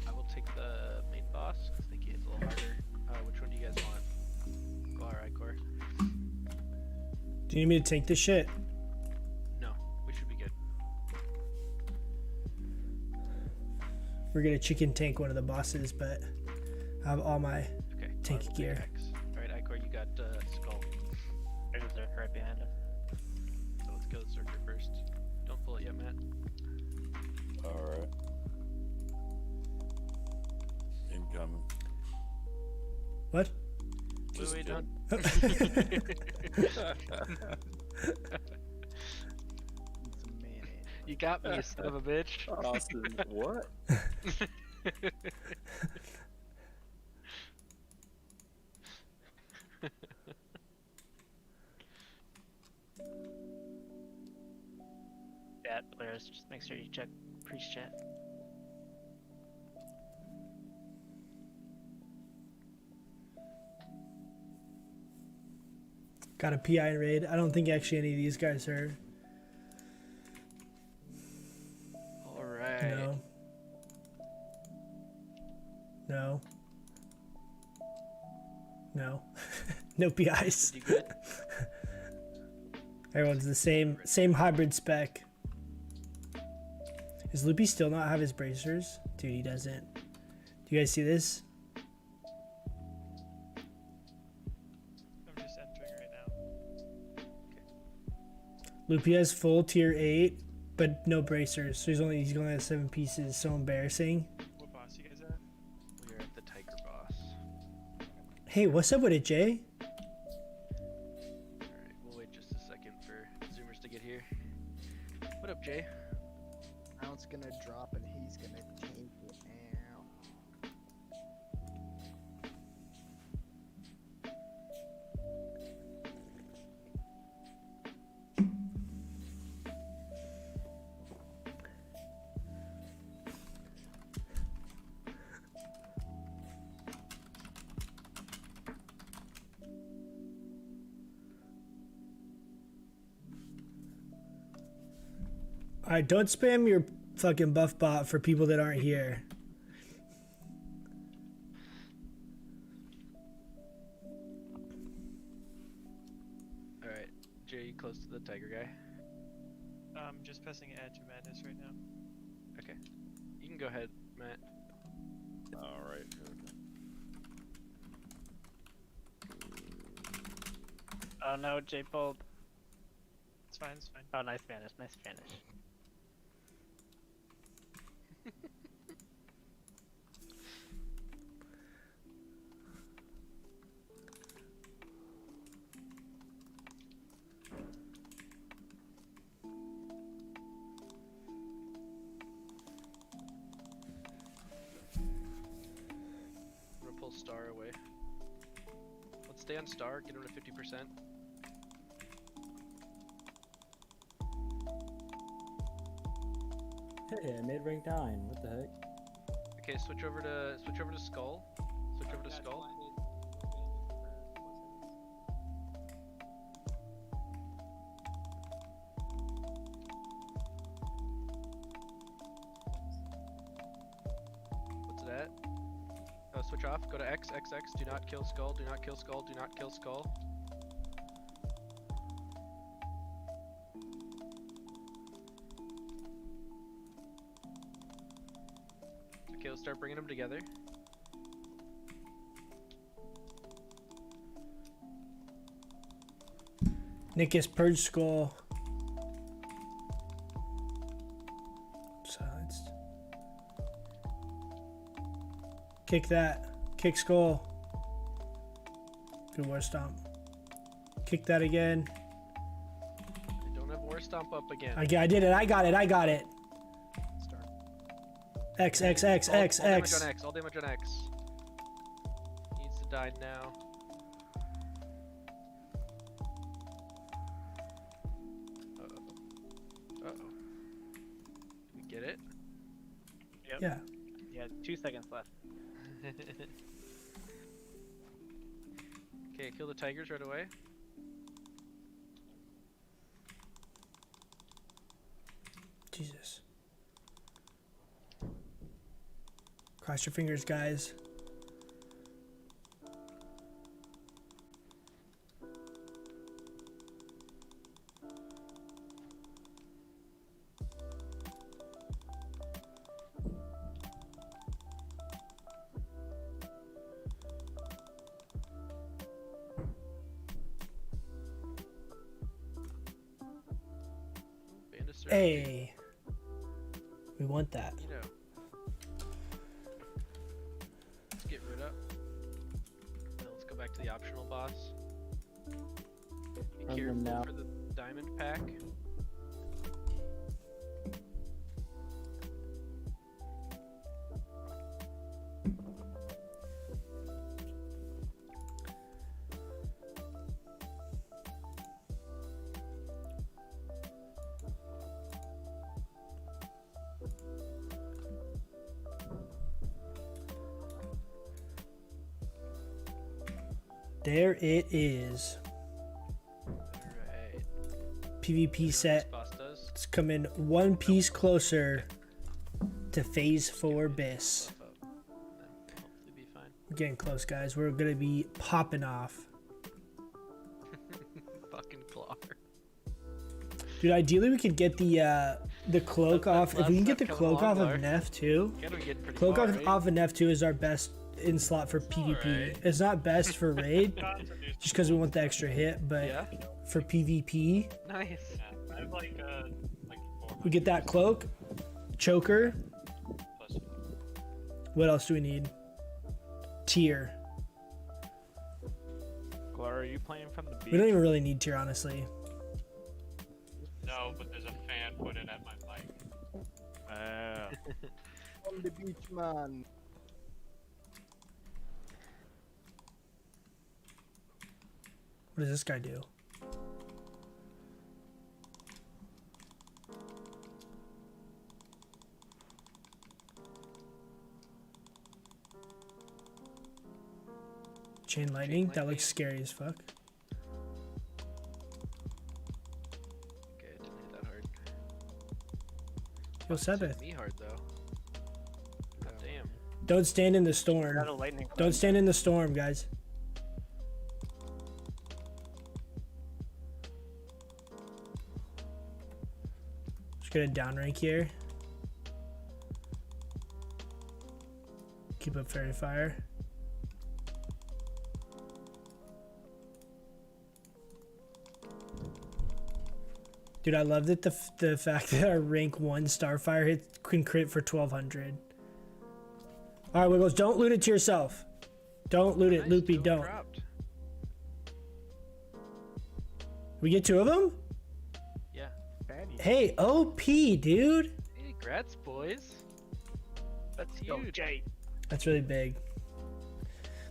I will take the main boss because I think he hits a little harder. Which one do you guys want? Go or Icor?
Do you need me to tank this shit?
No, we should be good.
We're gonna chicken tank one of the bosses, but I have all my
Okay.
tank
Armor
gear.
pickaxe. All right, Icor, you got skull.
There's a Zerk right behind him.
So let's go Zerker first. Don't pull it yet, Matt.
Alright. Incoming.
What?
Wait, wait,
kidding.
Need some mayonnaise.
You got me, you son of a bitch.
Austin, what?
Chat, players, just make sure you check priest chat.
Got a PI raid. I don't think actually any of these guys are.
All right.
No. No. No. No PIs.
You good?
Everyone's the same hybrid spec. Does Loopy still not have his bracers? Dude, he doesn't. Do you guys see this?
I'm just entering right now.
Loopy has full tier 8, but no bracers. So he's only has 7 pieces. So embarrassing.
What boss you guys at?
We're at the Tiger boss.
Hey, what's up with it, Jay?
Alright, we'll wait just a second for Zoomers to get here. What up, Jay?
Now it's gonna drop and he's gonna tank it out.
Alright, don't spam your fucking buff bot for people that aren't here.
Alright, the tiger guy?
I'm just pressing add to madness right now.
Okay. You can go ahead, Matt.
All right.
Oh no, J-Bolt.
It's fine, it's fine.
Oh, nice Spanish, nice Spanish.
I'm gonna pull star away. Let's stay on star, get him to 50%.
Hey, I made rank 9. What the heck?
Okay, switch over to skull. Switch over to skull. What's it at? Oh, switch off. Go to X, X, X. Do not kill skull. Do not kill skull. Do not kill skull. Okay, let's start bringing them together.
Nickus, purge skull. Silenced. Kick that. Kick skull. Good war stomp. Kick that again.
I don't have war stomp up again.
I did it. I got it. I got it.
Start.
X, X, X, X,
All damage
X.
on X. All damage on X. He needs to die now. Uh-oh. Did we get it?
Yep.
Yeah.
Yeah, 2 seconds left.
Okay, kill the tigers right away.
Jesus. Cross your fingers, guys.
Band of Surge.
Hey. We want that.
You know. Let's get rid of. Now let's go back to the optional boss. Be
Run them
careful
now.
for the diamond pack.
There it is.
Alright.
PvP set.
Boss does.
It's coming one piece closer to phase 4 BIS.
Buff up. Then hopefully be fine.
We're getting close, guys. We're gonna be popping off.
Fucking Clar.
Dude, ideally we could get the cloak off. If we can get the cloak off of Neff too.
Gotta be getting pretty
Cloak
far,
off,
right?
off of Neff 2 is our best in slot for PvP.
alright.
It's not best for raid, just because we want the extra hit, but
Yeah.
for PvP,
Nice.
Yeah, I have like 400
we get that cloak, choker.
plus.
What else do we need? Tier.
Clara, are you playing from the beach?
We don't even really need tier, honestly.
No, but there's a fan put in at my mic.
On the beach, man.
What does this guy do? Chain lightning? That looks scary as fuck.
Okay, it didn't hit that hard.
Yo,
Fuck, it's hit
Sebeth.
me hard though. God damn.
Don't stand in the storm.
Got a lightning.
Don't stand in the storm, guys. gonna down rank here. Keep up fairy fire. Dude, I love that the fact that our rank 1 Starfire hit can crit for 1200. All right, Wiggles, don't loot it to yourself. Don't loot it,
Nice,
Loopy,
two
don't.
dropped.
We get 2 of them?
Yeah.
Hey, OP, dude.
Hey, grats, boys. That's huge.
Jay.
That's really big.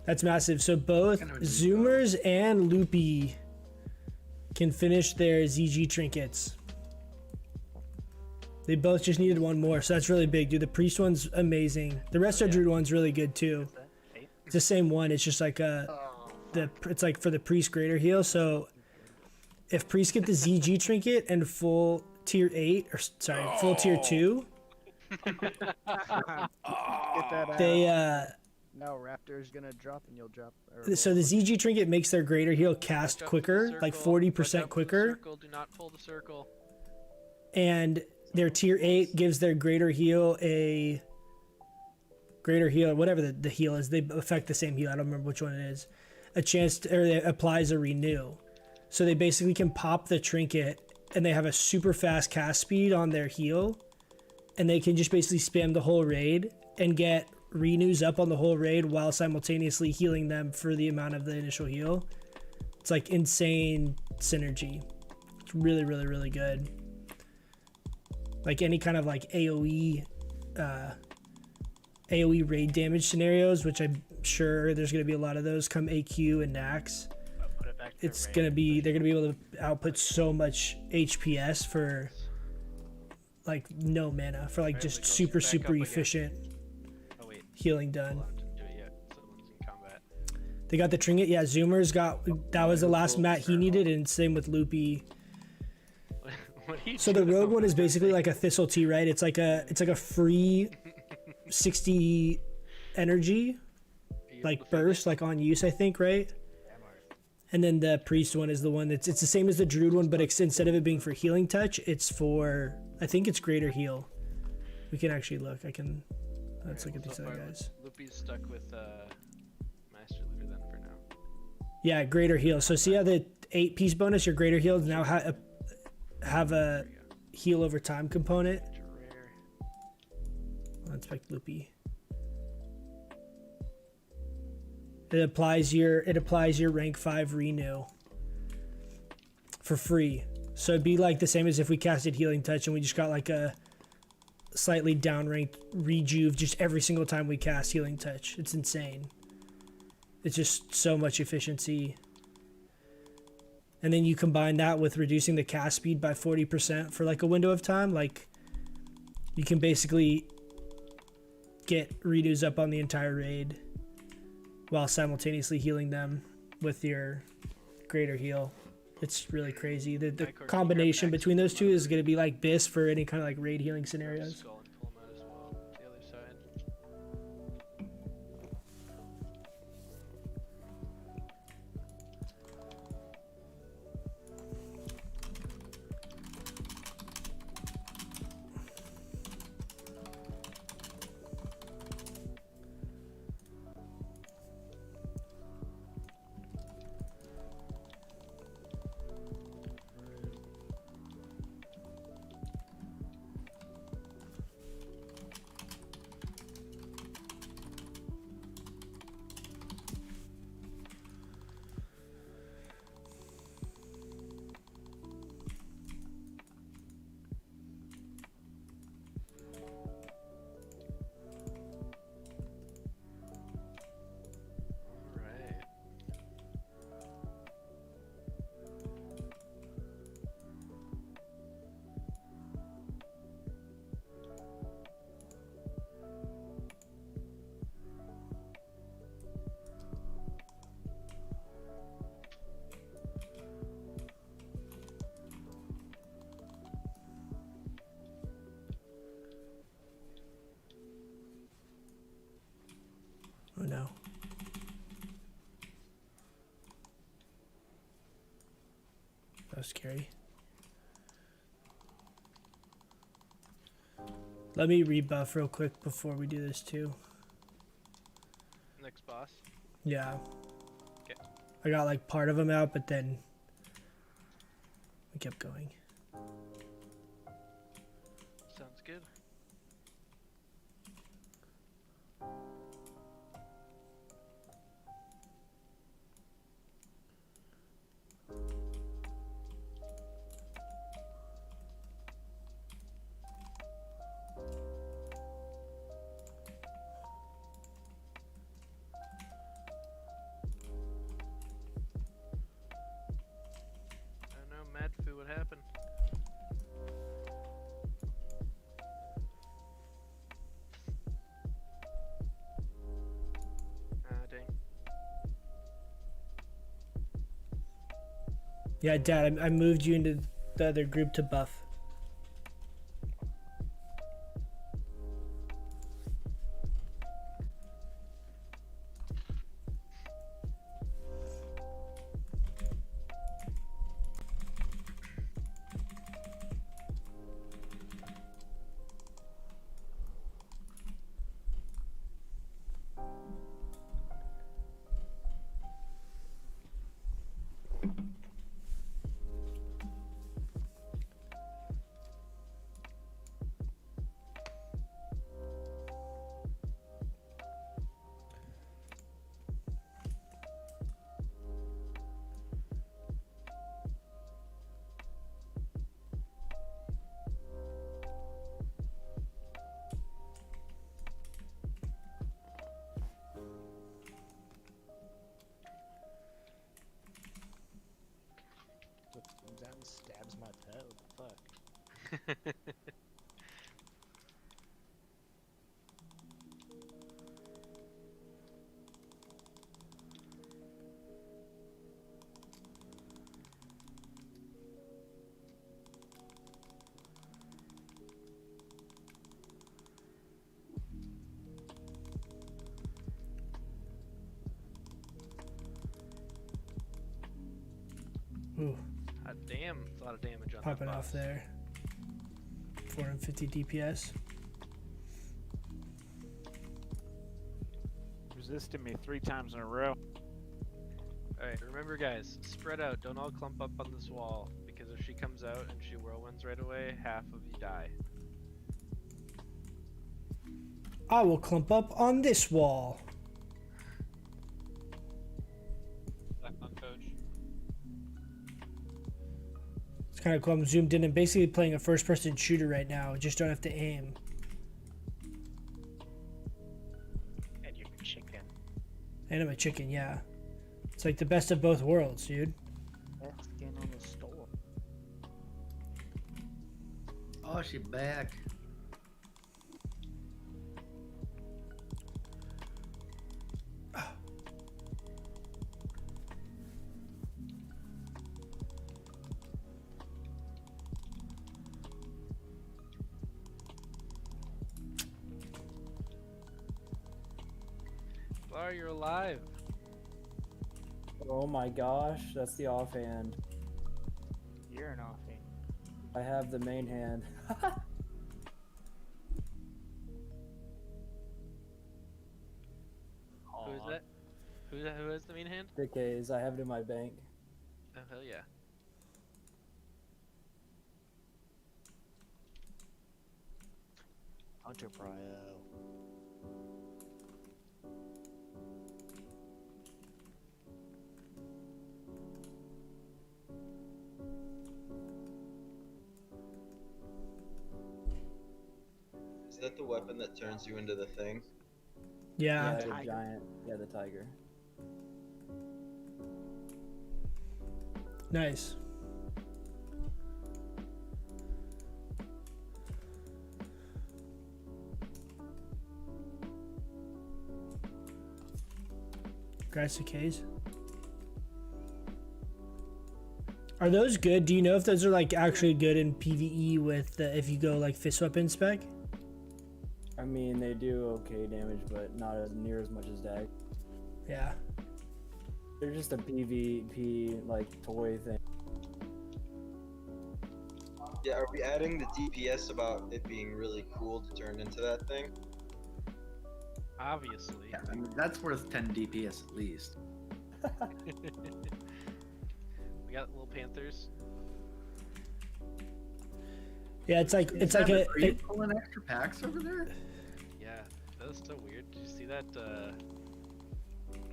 That's massive. So both
Kind of a
Zoomers and Loopy can finish their ZG trinkets. They both just needed one more, so that's really big, dude. The priest one's amazing. The resto druid one's really good too. It's the same one. It's just like it's like for the priest greater heal. So if priests get the ZG trinket and full tier 8 or sorry, full tier 2,
Get that out.
they
Now Raptor's gonna drop and you'll drop. Or
so the ZG trinket makes their greater heal cast
Watch out for the
quicker, like
circle.
40%
Watch out for the
quicker.
circle. Do not pull the circle.
And their tier 8 gives their greater heal a greater heal, or whatever the heal is. They affect the same heal. I don't remember which one it is. A chance to, or it applies a renew. So they basically can pop the trinket and they have a super fast cast speed on their heal. And they can just basically spam the whole raid and get renews up on the whole raid while simultaneously healing them for the amount of the initial heal. It's like insane synergy. It's really, really, really good. Like any kind of like AoE raid damage scenarios, which I'm sure there's going to be a lot of those come AQ and Nax.
Put it back to
It's
raid.
going to be, they're going to be able to output so much HPS for like no mana, for like
Right,
just
like,
super,
back up
super
again.
efficient
Oh wait,
healing done.
hold on, didn't do it yet. Someone's in combat.
They got the trinket. Yeah, Zoomers got, that was the last mat he needed, and same with Loopy.
What are you
So the
doing?
rogue one is basically like a thistle tea, right? It's like a free 60 energy,
Are you able
like
to fit
burst, like on use, I think, right? And then the priest one is the one that's, it's the same as the druid one, but instead of it being for healing touch, it's for, I think it's greater heal. We can actually look. I can, let's look at these other guys.
Loopy's stuck with Master Looter then for now.
Yeah, greater heal. So see how the 8-piece bonus, your greater heal now have a
There we go.
heal over time component.
Such a rare.
Let's pick Loopy. It applies your rank 5 renew for free. So it'd be like the same as if we casted healing touch and we just got like a slightly down ranked rejuve just every single time we cast healing touch. It's insane. It's just so much efficiency. And then you combine that with reducing the cast speed by 40% for like a window of time. Like you can basically get redos up on the entire raid while simultaneously healing them with your greater heal. It's really crazy. The
Hi, Courtney.
combination
Grab Max
between those two
Mother.
is going to be like BIS for any kind of like raid healing
Grab
scenarios.
Skull and pull him out as well. The other side. Alright.
Oh no. That was scary. Let me rebuff real quick before we do this too.
Next boss.
Yeah.
Okay.
I got like part of them out, but then we kept going.
Sounds good. I know, Mad Foo, what happened? Ah, dang.
Yeah, Dad, I moved you into the other group to buff.
Comes out and stabs my toe. Fuck.
Ooh,
Ah, damn, that's a lot of damage on
popping
that
off
boss.
there. 450 DPS.
Resisted me 3 times in a row.
Alright, remember guys, spread out, don't all clump up on this wall, because if she comes out and she whirlwinds right away, half of you die.
I will clump up on this wall.
Back on coach.
It's kind of cool. I'm zoomed in and basically playing a first-person shooter right now. Just don't have to aim.
And you're chicken.
And I'm a chicken, yeah. It's like the best of both worlds, dude.
Best skin on the store.
Oh, she back.
Lar, you're alive.
Oh my gosh, that's the offhand.
You're an offhand.
I have the main hand.
Who is that? Who has the main hand?
The K's, I have it in my bank.
Oh, hell yeah.
Hunter Prio.
Is that the weapon that turns you into the thing?
Yeah.
Yeah, the giant. Yeah, the tiger.
Nice. Congrats to K's. Are those good? Do you know if those are like actually good in PvE with the, if you go like fist weapon spec?
I mean, they do okay damage, but not as near as much as Dag.
Yeah.
They're just a PvP like toy thing.
Yeah, are we adding the DPS about it being really cool to turn into that thing?
Obviously.
Yeah, I mean, that's worth 10 DPS at least.
We got little panthers.
Yeah, it's like
Are you pulling extra packs over there?
Yeah, that was so weird. Did you see that? It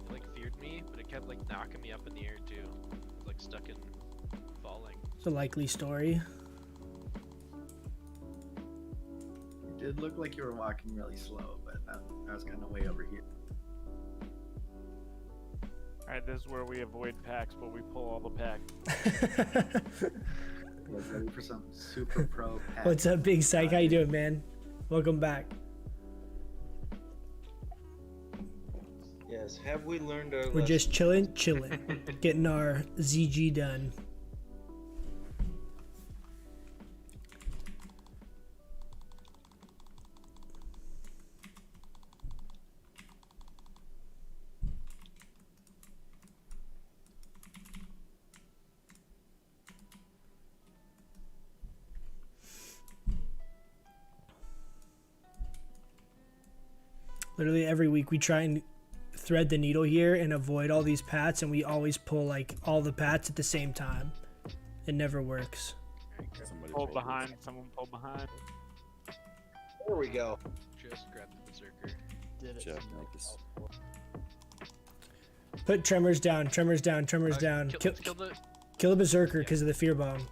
like feared me, but it kept like knocking me up in the air too. I was like stuck in falling.
It's a likely story.
It did look like you were walking really slow, but I was kind of way over here.
Alright, this is where we avoid packs, but we pull all the packs.
I was ready for some super pro pack.
What's up, Big Psych? How you doing, man? Welcome back.
Yes, have we learned our
We're
lesson?
just chilling, getting our ZG done. Literally every week we try and thread the needle here and avoid all these pats, and we always pull like all the pats at the same time. It never works.
Pull behind, someone pull behind.
There we go.
Just grab the berserker.
Did it.
Jeff, Marcus.
Put tremors down, tremors down, tremors down.
Kill the
Kill the berserker because of the fear bomb.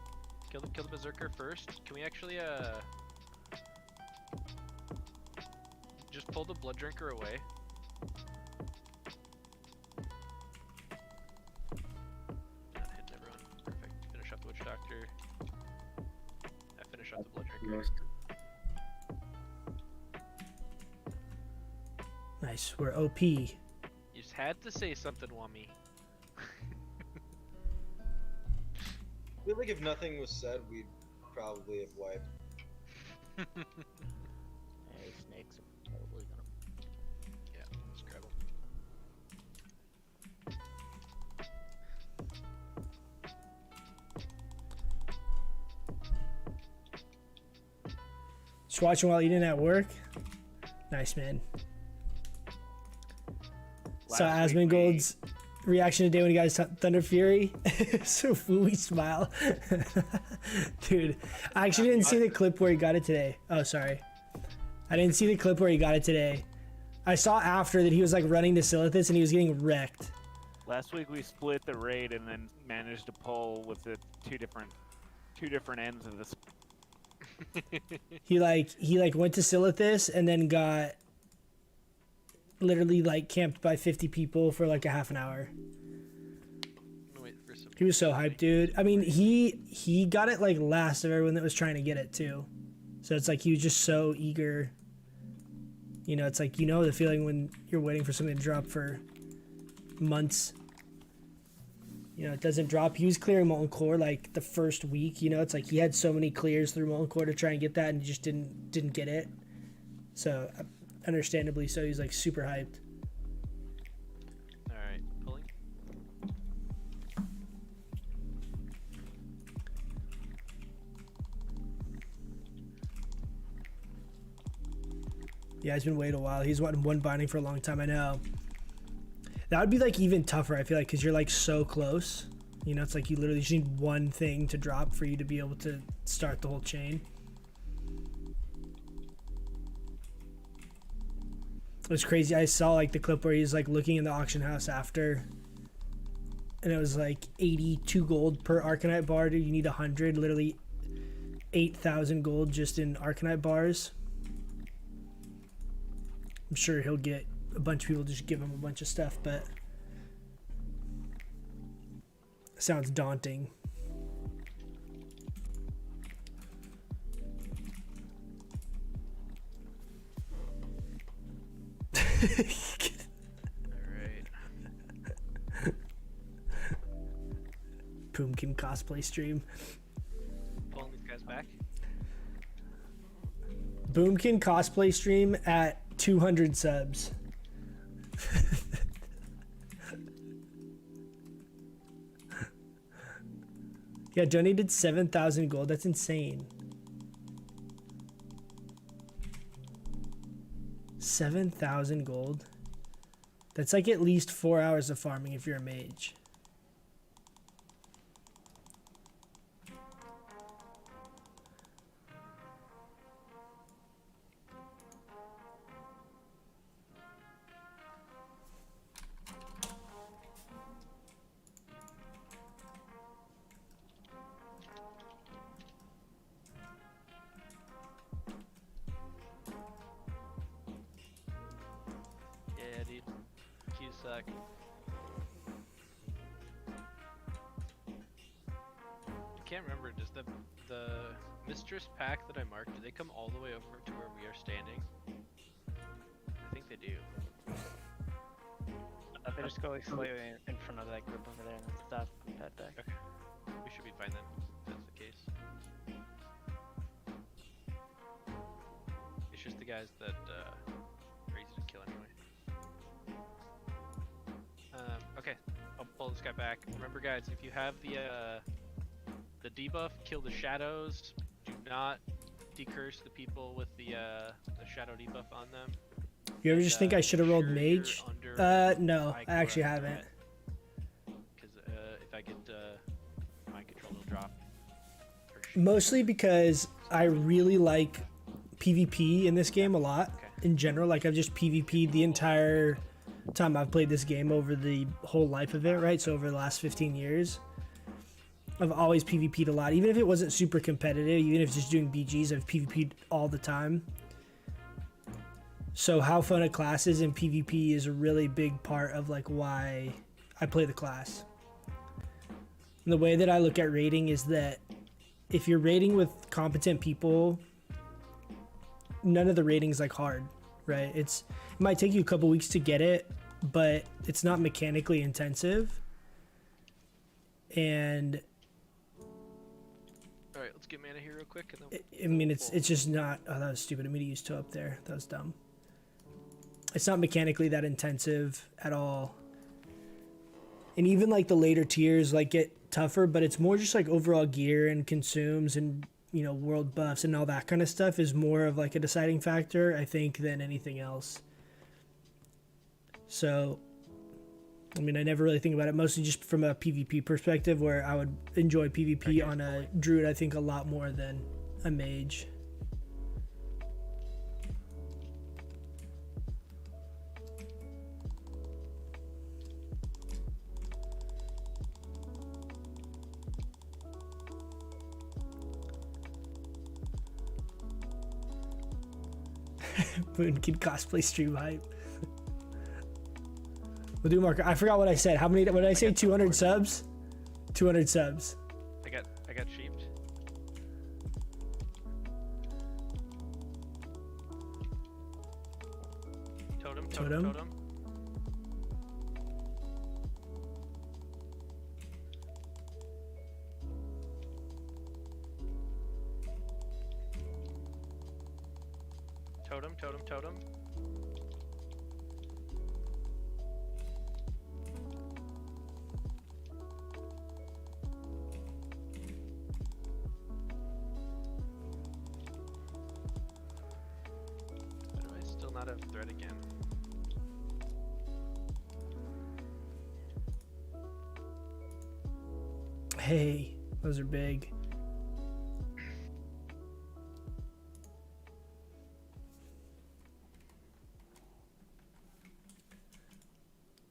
kill the berserker first. Can we actually just pull the blood drinker away? Not hitting everyone. Perfect. Finish up the witch doctor. Finish up the blood drinker.
Nice, we're OP.
You just had to say something, Wummy.
I feel like if nothing was said, we'd probably have wiped.
Hey, snakes are probably gonna.
Yeah, let's grab them.
Just watching while eating at work. Nice, man. So Asmongold's reaction today when he got his Thunder Fury. So fooey smile. Dude, I actually didn't see the clip where he got it today. Oh, sorry. I didn't see the clip where he got it today. I saw after that he was like running to Silithus and he was getting wrecked.
Last week we split the raid and then managed to pull with the two different ends of this.
He went to Silithus and then got literally like camped by 50 people for like a half an hour. He was so hyped, dude. I mean, he got it like last of everyone that was trying to get it too. So it's like he was just so eager. You know, it's like, you know the feeling when you're waiting for something to drop for months. You know, it doesn't drop. He was clearing Molten Core like the first week. You know, it's like he had so many clears through Molten Core to try and get that, and he just didn't get it. So, understandably so, he's like super hyped.
All right, pulling.
Yeah, he's been waiting a while. He's wanting one binding for a long time. I know. That would be like even tougher, I feel like, because you're like so close. You know, it's like you literally just need one thing to drop for you to be able to start the whole chain. It was crazy. I saw like the clip where he's like looking in the auction house after, and it was like 82 gold per Arcanite bar. Dude, you need 100, literally 8,000 gold just in Arcanite bars. I'm sure he'll get a bunch of people just give him a bunch of stuff, but sounds daunting.
Alright.
Moonkin cosplay stream.
Pulling these guys back.
Moonkin cosplay stream at 200 subs. Yeah, donated 7,000 gold. That's insane. 7,000 gold. That's like at least 4 hours of farming if you're a mage.
Yeah, dude. Q suck. I can't remember. Does the mistress pack that I marked, do they come all the way over to where we are standing? I think they do.
They just go like slightly in front of that group over there and stop that deck.
Okay. We should be fine then, if that's the case. It's just the guys that are easy to kill anyway. Okay, I'll pull this guy back. Remember guys, if you have the debuff, kill the shadows. Do not decurse the people with the shadow debuff on them.
You ever just think I should have rolled mage? No, I actually haven't.
Because if I get mind control, it'll drop.
Mostly because I really like PvP in this game a lot. In general, like I've just PvP'd the entire time I've played this game over the whole life of it, right? So over the last 15 years. I've always PvP'd a lot. Even if it wasn't super competitive, even if it's just doing BGs, I've PvP'd all the time. So how fun a class is in PvP is a really big part of like why I play the class. And the way that I look at raiding is that if you're raiding with competent people, none of the raiding's like hard, right? It might take you a couple weeks to get it, but it's not mechanically intensive. And
all right, let's get mana here real quick. And then
I mean, it's just not. Oh, that was stupid. I'm gonna use two up there. That was dumb. It's not mechanically that intensive at all. And even like the later tiers like get tougher, but it's more just like overall gear and consumes and, you know, world buffs and all that kind of stuff is more of like a deciding factor, I think, than anything else. So, I mean, I never really think about it, mostly just from a PvP perspective, where I would enjoy PvP on a druid, I think, a lot more than a mage. Moonkin cosplay stream hype. We'll do marker. I forgot what I said. How many? What did I say? 200 subs. 200 subs.
I got sheeped. Totem.
Totem.
Totem. Why do I still not have thread again?
Hey, those are big.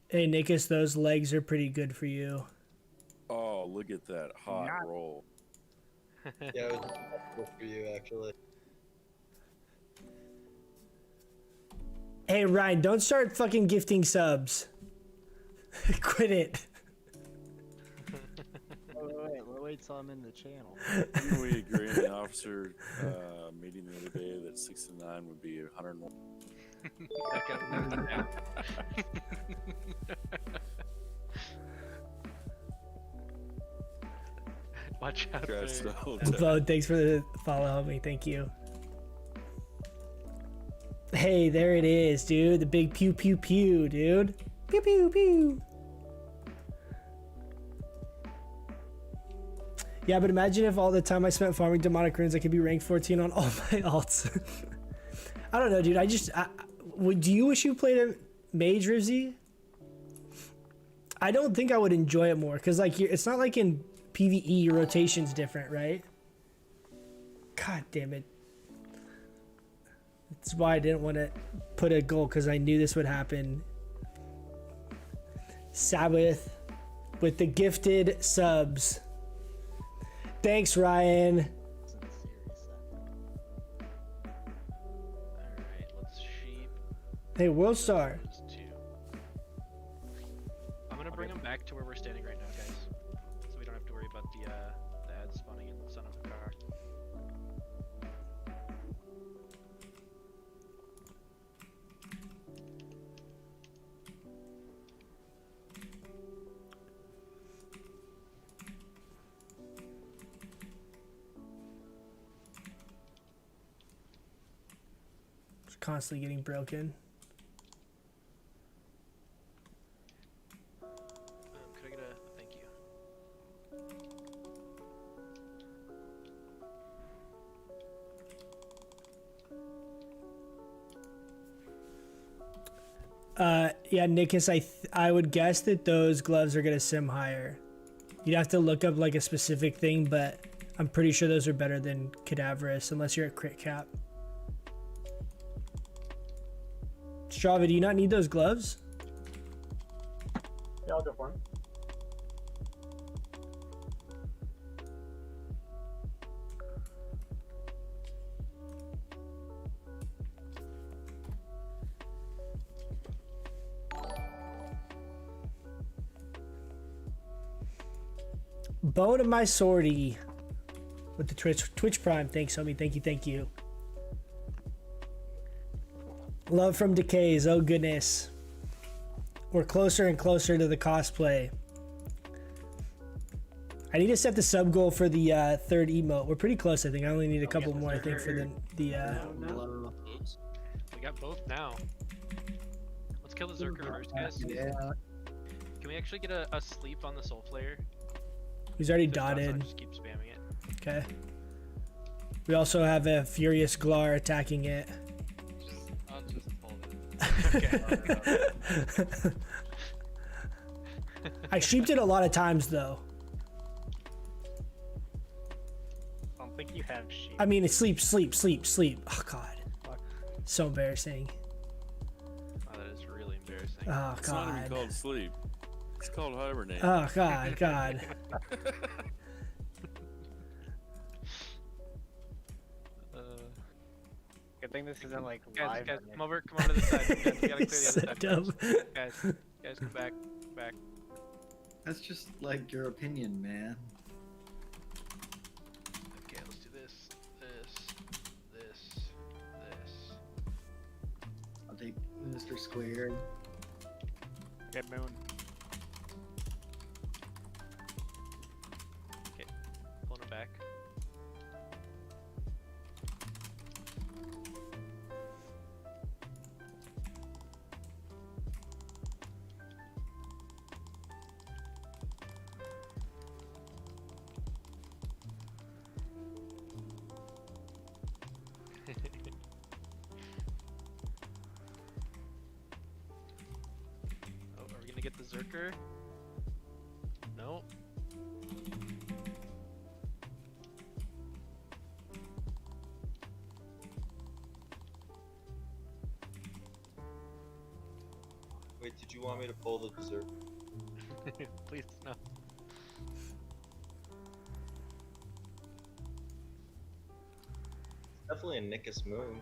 Hey, Nikus, those legs are pretty good for you.
Oh, look at that hot roll.
Yeah, it was good for you actually.
Hey, Ryan, don't start fucking gifting subs. Quit it.
We'll wait till I'm in the channel.
Didn't we agree in the officer meeting the other day that 69 would be 101?
Watch out.
Bo, thanks for the follow me. Thank you. Hey, there it is, dude. The big pew pew pew, dude. Pew pew pew. Yeah, but imagine if all the time I spent farming demonic runes, I could be rank 14 on all my alts. I don't know, dude. Do you wish you played a mage, Rivsy? I don't think I would enjoy it more because like it's not like in PvE your rotation's different, right? God damn it. That's why I didn't want to put a goal because I knew this would happen. Sabbath with the gifted subs. Thanks, Ryan.
Alright, let's sheep.
Hey, World Star.
Those two. I'm gonna bring them back to where we're standing right now, guys. So we don't have to worry about the ads spawning in the son of a car.
It's constantly getting broken.
Could I get a thank you?
Yeah, Nikus, I would guess that those gloves are gonna sim higher. You'd have to look up like a specific thing, but I'm pretty sure those are better than Cadaverous, unless you're at crit cap. Strava, do you not need those gloves?
Yeah, I'll go for him.
Bone of my swordy with the Twitch Prime. Thanks, homie. Thank you. Love from Decays. Oh goodness, we're closer and closer to the cosplay. I need to set the sub goal for the third emote. We're pretty close, I think. I only need a couple more, I think, for the
We got both now. Let's kill the Zerker first, guys.
Yeah.
Can we actually get a sleep on the Soul Flayer?
He's already
If not,
dotted.
just keep spamming it.
Okay. We also have a Furious Glar attacking it.
I'll just hold it.
I sheeped it a lot of times, though.
I don't think you have sheep.
I mean, it's sleep. Oh, God. So embarrassing.
Oh, that is really embarrassing.
Oh,
It's not even
God.
called sleep. It's called hibernate.
Oh, God.
Good thing this isn't like
Guys,
live.
guys,
on it.
come over to the side. Guys, we gotta clear the
So
other side.
dumb.
Guys, come back.
That's just like your opinion, man.
Okay, let's do this.
I'll take Mr. Square.
Get Moon.
Pulling him back. Oh, are we gonna get the Zerker? No.
Wait, did you want me to pull the berserk?
Please, no.
Definitely a Nickus move.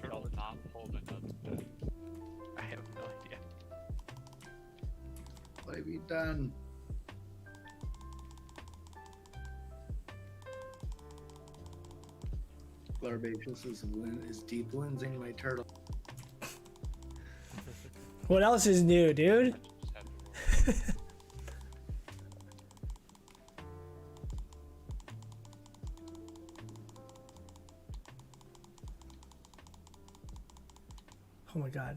Turtle not holding up.
I have no idea.
What have you done? Larbaceous is deep lensing my turtle.
What else is new, dude?
Just had to
Oh my God.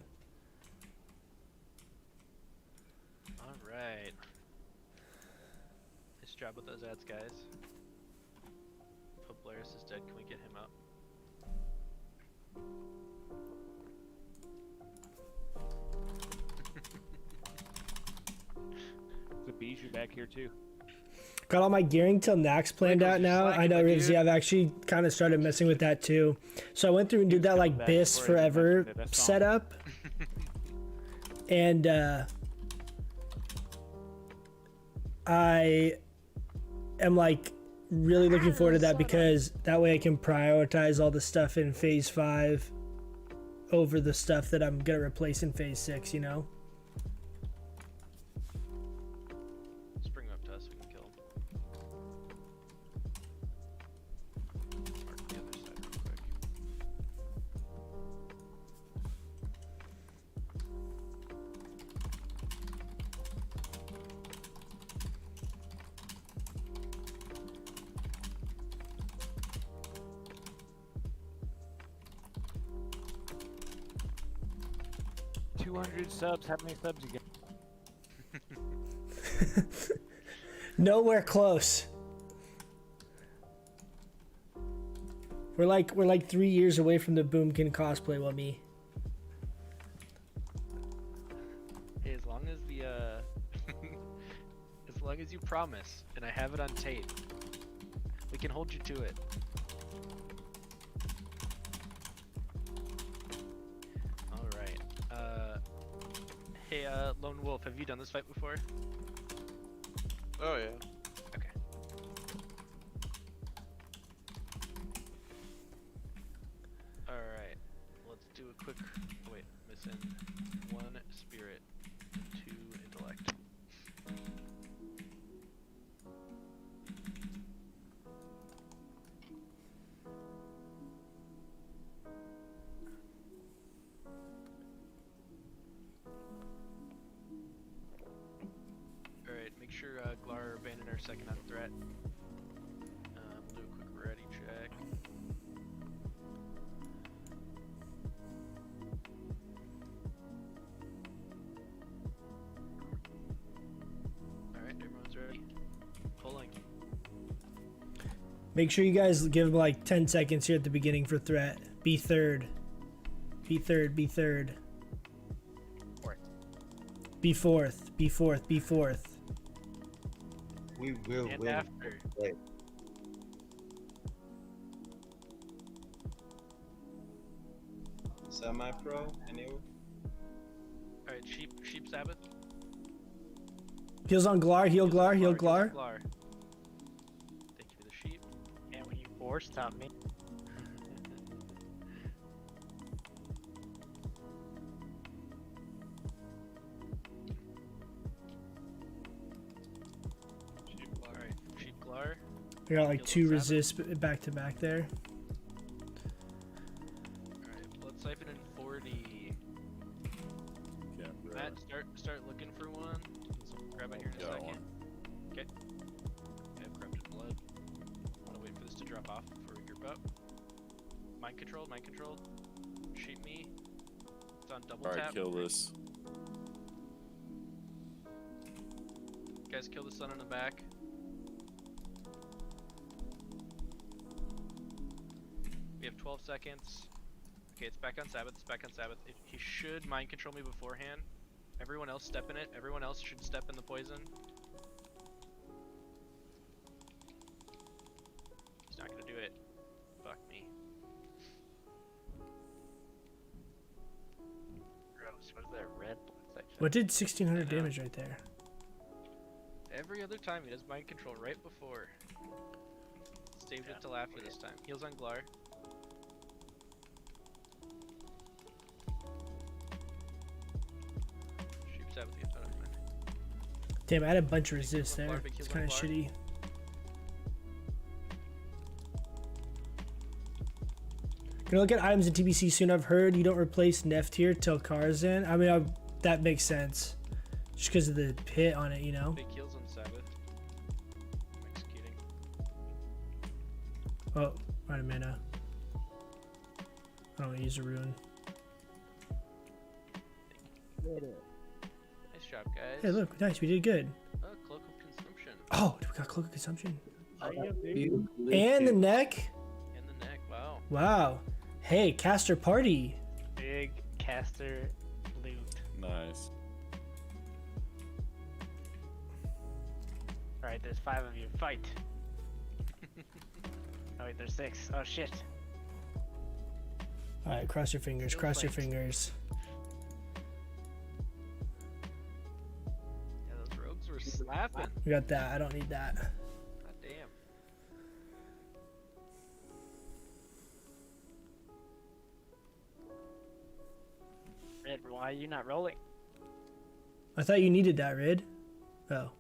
Nice job with those ads, guys. Polaris is dead. Can we get him up?
The Bijou back here too.
Got all my gearing till Nax planned
Michael's
out now.
slacking,
I know,
my
Rivsy.
dude.
I've actually kind of started messing with that too. So I went through and did that like
back
BIS
before I even
forever
mentioned it. I saw him.
setup. And I am like really looking forward to that because that way I can prioritize all the stuff in phase 5 over the stuff that I'm gonna replace in phase 6, you know?
Let's bring him up to us. We can kill him. Mark the other side real quick.
200 subs. How many subs you got?
Nowhere close. We're like 3 years away from the Boomkin cosplay, well me.
Hey, as long as the as long as you promise, and I have it on tape, we can hold you to it. All right. Hey, Lone Wolf, have you done this fight before?
Oh yeah.
Okay. All right. Let's do a quick. Oh, wait, missing 1 spirit, 2 intellect. Alright, make sure Glar abandoned our second on threat. We'll do a quick ready check. Alright, everyone's ready. Pulling.
Make sure you guys give him like 10 seconds here at the beginning for threat. Be third. Be third, be third.
Fourth.
Be fourth, be fourth, be fourth.
We will
And
win.
after.
Wait. Semi-pro, anyone?
Alright, Sheep Sabbath.
Heals on Glar, heal Glar, heal Glar.
Glar. Thank you for the sheep.
And when you force stop me.
Alright, Sheep Glar.
We got like
Heal
2
on
resists back to back there.
Alright, Blood Siphon in 40.
Can't grab
Matt,
it.
start looking for one. So grab it here in a
Got
second.
one.
Okay. I have corrupted blood. I'm gonna wait for this to drop off before we group up. Mind control, mind control. Sheep me. It's on double
Alright,
tap.
kill this.
Guys, kill the sun in the back. We have 12 seconds. Okay, it's back on Sabbath. It's back on Sabbath. He should mind control me beforehand. Everyone else step in it. Everyone else should step in the poison. He's not gonna do it. Fuck me.
Gross. What is that red blood section?
What did 1600 damage right there?
Every other time he does mind control right before. Saved it till after this time. Heals on Glar. Sheep Sabbath, yeah, fine.
Damn, I had a bunch of resists
Glar,
there.
big
It's
heals
kind
on
of
Glar.
shitty. Gonna look at items in TBC soon. I've heard you don't replace Neft here till Car's in. I mean, that makes sense. Just because of the hit on it, you know?
Big heals on Sabbath. I'm executing.
Oh, out of mana. I don't want to use a rune.
Nice job, guys.
Hey, look, nice. We did good.
Cloak of Consumption.
Oh, we got cloak of consumption.
You-
And the neck.
In the neck. Wow.
Wow. Hey, caster party.
Big caster loot.
Nice.
Alright, there's 5 of you. Fight! Oh wait, there's 6. Oh shit.
All right, cross your fingers. Cross your fingers.
Yeah, those rogues were slapping.
We got that. I don't need that.
God damn.
Red, why are you not rolling?
I thought you needed that, Rid. Oh.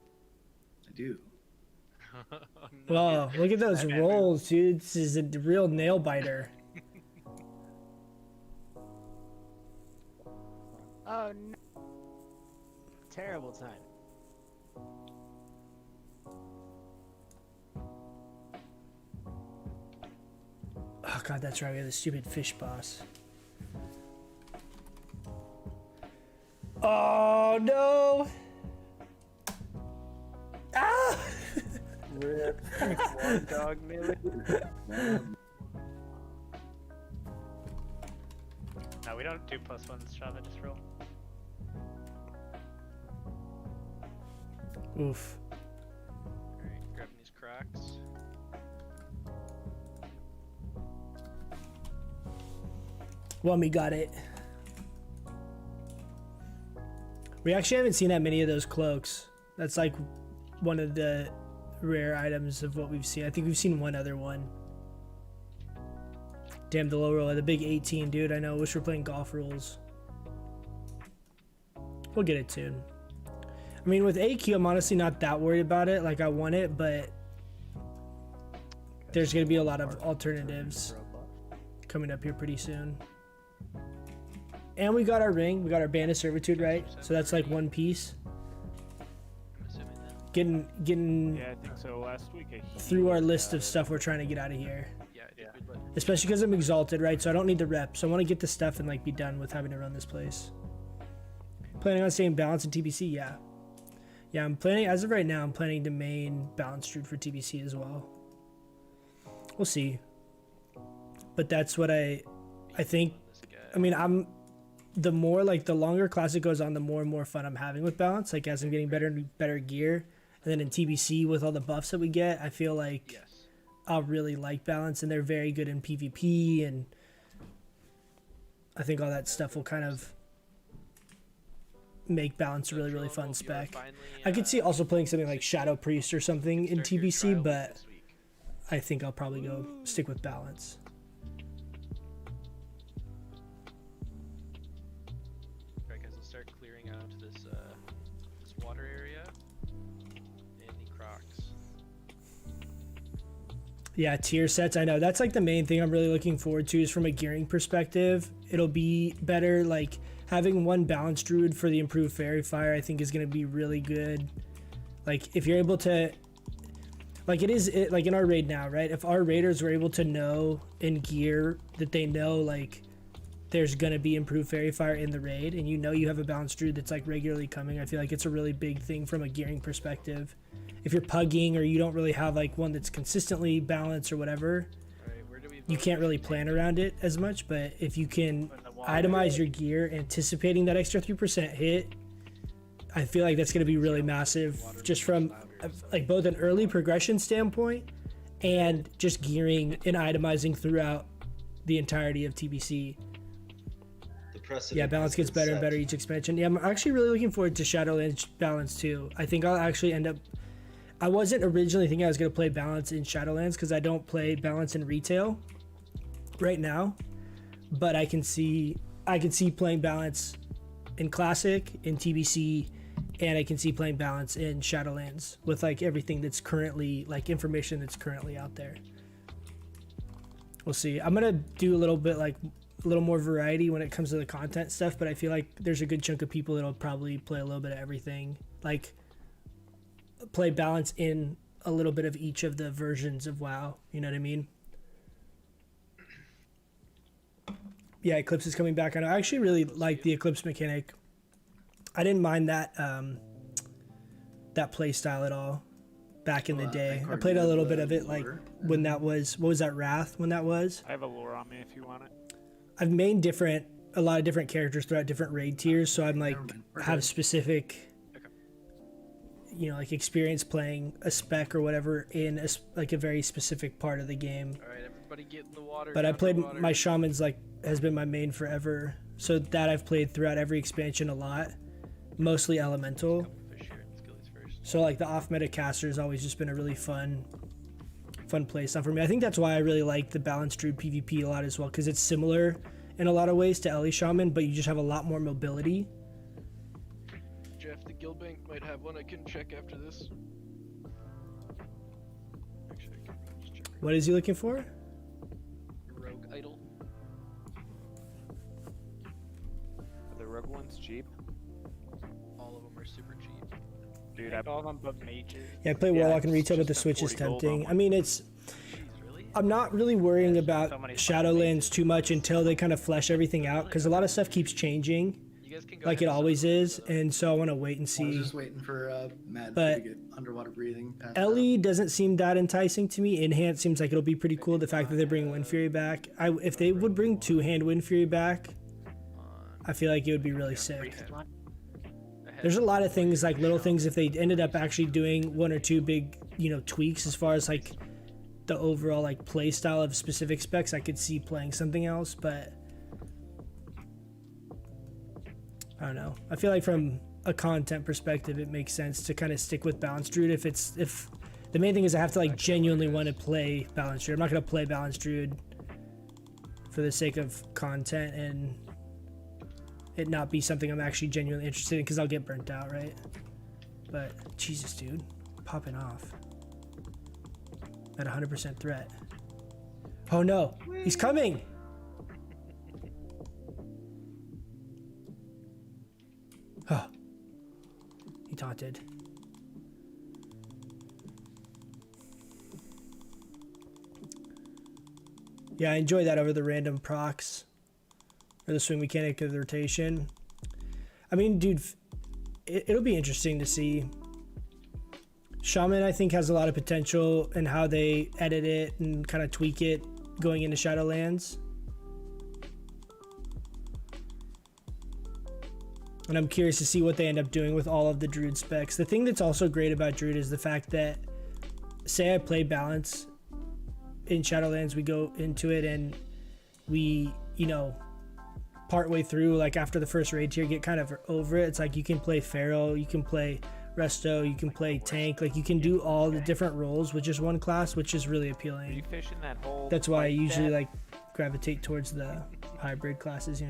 I do.
No,
Wow, look at those rolls, dude. This is a real nail biter.
Oh no. Terrible time.
Oh god, that's right. We have the stupid fish boss. Oh no! Ah!
One dog melee. No, we don't do +1s, Shava, just roll.
Oof.
Alright, grabbing these cracks.
Wummy got it. We actually haven't seen that many of those cloaks. That's like one of the rare items of what we've seen. I think we've seen one other one. Damn, the low roller, the big 18, dude. I know. Wish we're playing golf rules. We'll get it soon. I mean, with AQ, I'm honestly not that worried about it. Like, I want it, but there's going to be a lot of alternatives coming up here pretty soon. And we got our ring. We got our band of servitude, right? So that's like one piece.
I'm assuming that.
Getting
Yeah, I think so. Last week I
through our list of stuff we're trying to get out of here.
Yeah, I did. Good luck.
Especially because I'm exalted, right? So I don't need the rep. So I want to get the stuff and like be done with having to run this place. Planning on staying balanced in TBC, yeah. Yeah, I'm planning, as of right now, I'm planning to main balanced druid for TBC as well. We'll see. But that's what I think.
This guy.
I mean, the more, like, the longer Classic goes on, the more and more fun I'm having with balance. Like, as I'm getting better and better gear. And then in TBC, with all the buffs that we get, I feel like
Yes.
I'll really like balance. And they're very good in PvP. And I think all that stuff will kind of make balance a really, really fun spec. I could see also playing something like Shadow Priest or something in TBC, but I think I'll probably go stick with balance.
Alright guys, let's start clearing out this this water area. Any crocs.
Yeah, tier sets, I know. That's like the main thing I'm really looking forward to, is from a gearing perspective. It'll be better, like, having one balanced druid for the improved fairy fire, I think is going to be really good. Like, if you're able to, like, like in our raid now, right? If our raiders were able to know in gear that they know, like, there's going to be improved fairy fire in the raid, and you know you have a balanced druid that's, like, regularly coming, I feel like it's a really big thing from a gearing perspective. If you're pugging or you don't really have, like, one that's consistently balanced or whatever,
Alright, where do we
you
vote
can't
for
really
team
plan
name?
around it as much. But if you can
Put in the water.
itemize your gear, anticipating that extra 3% hit, I feel like that's going to be really massive, just from like both an early progression standpoint and just gearing and itemizing throughout the entirety of TBC.
The precedent
Yeah, balance
has
gets
been
better and
set.
better each expansion. Yeah, I'm actually really looking forward to Shadowlands balance too. I think I'll actually end up, I wasn't originally thinking I was going to play balance in Shadowlands because I don't play balance in retail right now, but I can see playing balance in Classic, in TBC, and I can see playing balance in Shadowlands with like everything that's currently, like, information that's currently out there. We'll see. I'm gonna do a little bit, like, a little more variety when it comes to the content stuff, but I feel like there's a good chunk of people that'll probably play a little bit of everything, like play balance in a little bit of each of the versions of WoW. You know what I mean? Yeah, Eclipse is coming back. I actually really like the Eclipse mechanic. I didn't mind that that play style at all. back in the
Well,
day. I
according
played a
to
little bit
the
of it like
lore,
when that was, what was that, Wrath, when that was?
I have a lore on me if you want it.
I've made a lot of different characters throughout different raid tiers, so I'm like,
Never mind, we're
have
good.
specific, like experience playing a spec or whatever in like a very specific part of the game.
All right, everybody get in the water.
But I played
underwater.
my shamans has been my main forever, so that I've played throughout every expansion a lot, mostly elemental.
Fish here. Let's kill these first.
So like the off meta caster has always just been a really fun play style for me. I think that's why I really like the balanced druid PvP a lot as well, because it's similar in a lot of ways to Ellie Shaman, but you just have a lot more mobility.
Jeff, the guild bank might have one. I can check after this. Actually, I can just check.
What is he looking for?
Rogue idol.
Are the rogue ones cheap?
All of them are super cheap.
Dude,
Like all of them but mages.
Yeah, I play
Yeah,
Warlock and
it's
retail, but the
just a
Switch is
40 gold on
tempting.
one.
I mean, it's.
Jeez, really?
I'm not really worrying
There's
about
so many fucking
Shadowlands
mages.
too much until they kind of flesh everything out, because a lot of stuff keeps changing,
You guys can go
like
ahead
it
and
always
start
is,
with,
and so I want to wait and
I was
see.
just waiting for Matt
But
to get underwater breathing. passed
Ellie doesn't seem that enticing to me. Enhance seems like it'll be pretty cool. The fact that they're bringing Wind Fury back. If they would bring two-hand Wind Fury back, I feel like it would be really sick.
Priest one.
There's a lot of things, like little things, if they ended up actually doing one or two big, tweaks as far as like the overall like play style of specific specs, I could see playing something else, but I don't know. I feel like from a content perspective, it makes sense to kind of stick with Balanced Druid. If the main thing is I have to like genuinely want to play Balanced Druid. I'm not gonna play Balanced Druid for the sake of content and it not be something I'm actually genuinely interested in, because I'll get burnt out, right? But Jesus, dude, popping off at 100% threat. Oh no, he's coming. Oh, he taunted. Yeah, I enjoy that over the random procs or the swing mechanic of the rotation. I mean, dude, it'll be interesting to see. Shaman, I think, has a lot of potential in how they edit it and kind of tweak it going into Shadowlands. And I'm curious to see what they end up doing with all of the Druid specs. The thing that's also great about Druid is the fact that, say I play Balance in Shadowlands, we go into it and we, partway through, like after the first raid tier, get kind of over it. It's like you can play Pharaoh, you can play Resto, you can play Tank, like you can do all the different roles with just one class, which is really
Are you
appealing.
fishing that whole?
That's why I
fight
usually
deck?
like gravitate towards the hybrid classes,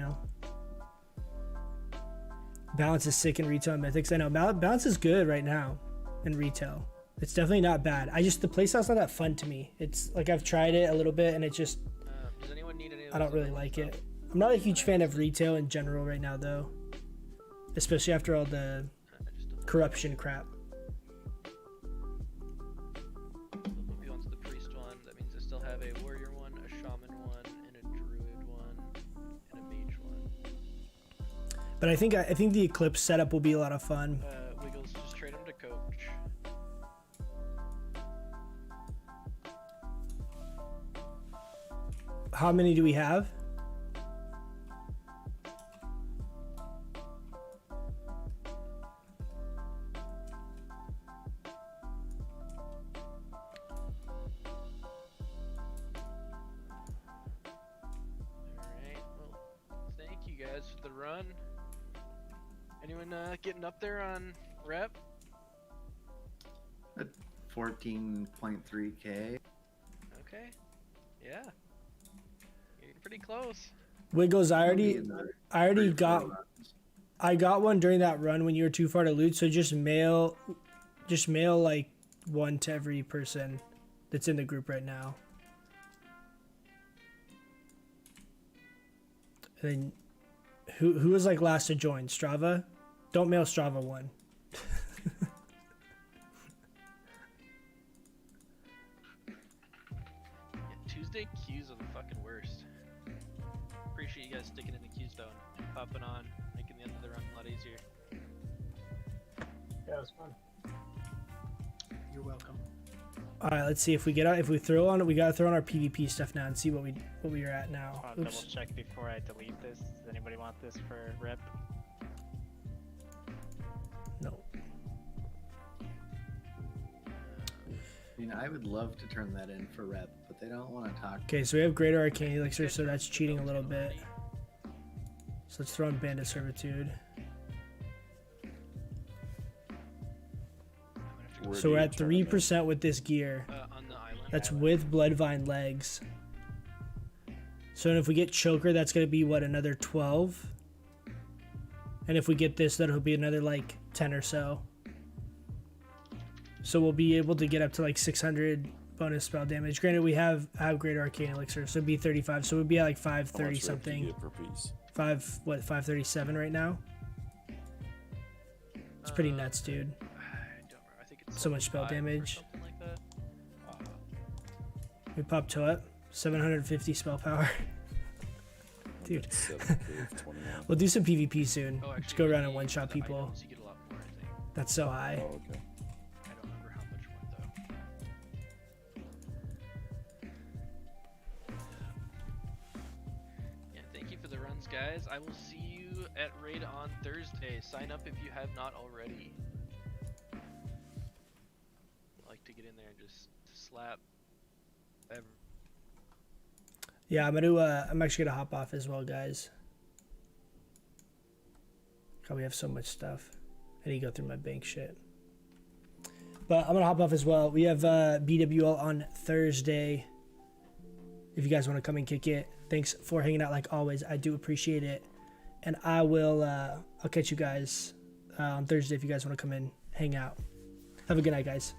Balance is sick in retail and mythics. I know Balance is good right now in retail. It's definitely not bad. The playstyle's not that fun to me. It's like I've tried it a little bit and it just,
does anyone need any of
I don't
those
really
other
like
ones,
it. I'm not a huge fan of retail in general right now though, especially after all the corruption crap.
They'll move you onto the priest one. That means I still have a warrior one, a shaman one, and a druid one, and a mage one.
But I think the Eclipse setup will be a lot of fun.
Wiggles, just trade him to coach.
How many do we have?
Alright, well, thank you guys for the run. Anyone getting up there on rep?
14.3k.
Okay. Yeah. You're pretty close.
Wiggles, I already
Three,
got,
four rounds.
I got one during that run when you were too far to loot. So just mail like one to every person that's in the group right now. And then who was like last to join? Strava? Don't mail Strava one.
Yeah, Tuesday queues are the fucking worst. Appreciate you guys sticking in the queues though, and popping on, making the end of the run a lot easier.
Yeah, it was fun.
You You're welcome.
All right, let's see if we get out. If we throw on, we gotta throw on our PvP stuff now and see what we are at now.
I'll double
Oops.
check before I delete this. Does anybody want this for rep?
No.
I mean, I would love to turn that in for rep, but they don't want to talk.
Okay, so we have Greater Arcane Elixir, so that's cheating a little bit. So let's throw in Bandit Servitude.
Where
So
do
we're
you
at
turn it in?
3% with this gear.
On the island.
That's with Bloodvine legs. So if we get Choker, that's gonna be what, another 12? And if we get this, that'll be another like 10 or so. So we'll be able to get up to like 600 bonus spell damage. Granted, we have Greater Arcane Elixir, so it'd be 35. So we'd be at like
How
530
much rep do you
something.
get per piece?
537 right now. It's pretty nuts, dude.
I don't remember. I think it's
So much spell
75 or
damage.
something like that.
We pop Toet, 750 spell power. Dude.
7K, 21.
We'll do some PvP soon.
Oh,
Just go around and
the-
one-shot
the
people.
items, you get a lot more, I think.
That's so high.
Oh, okay.
I don't remember how much more though. Yeah, thank you for the runs, guys. I will see you at Raid on Thursday. Sign up if you have not already. I like to get in there and just slap every.
Yeah, I'm actually gonna hop off as well, guys. God, we have so much stuff. I need to go through my bank shit. But I'm gonna hop off as well. We have BWL on Thursday. If you guys want to come and kick it, thanks for hanging out like always. I do appreciate it, and I will. I'll catch you guys on Thursday if you guys want to come in, hang out. Have a good night, guys.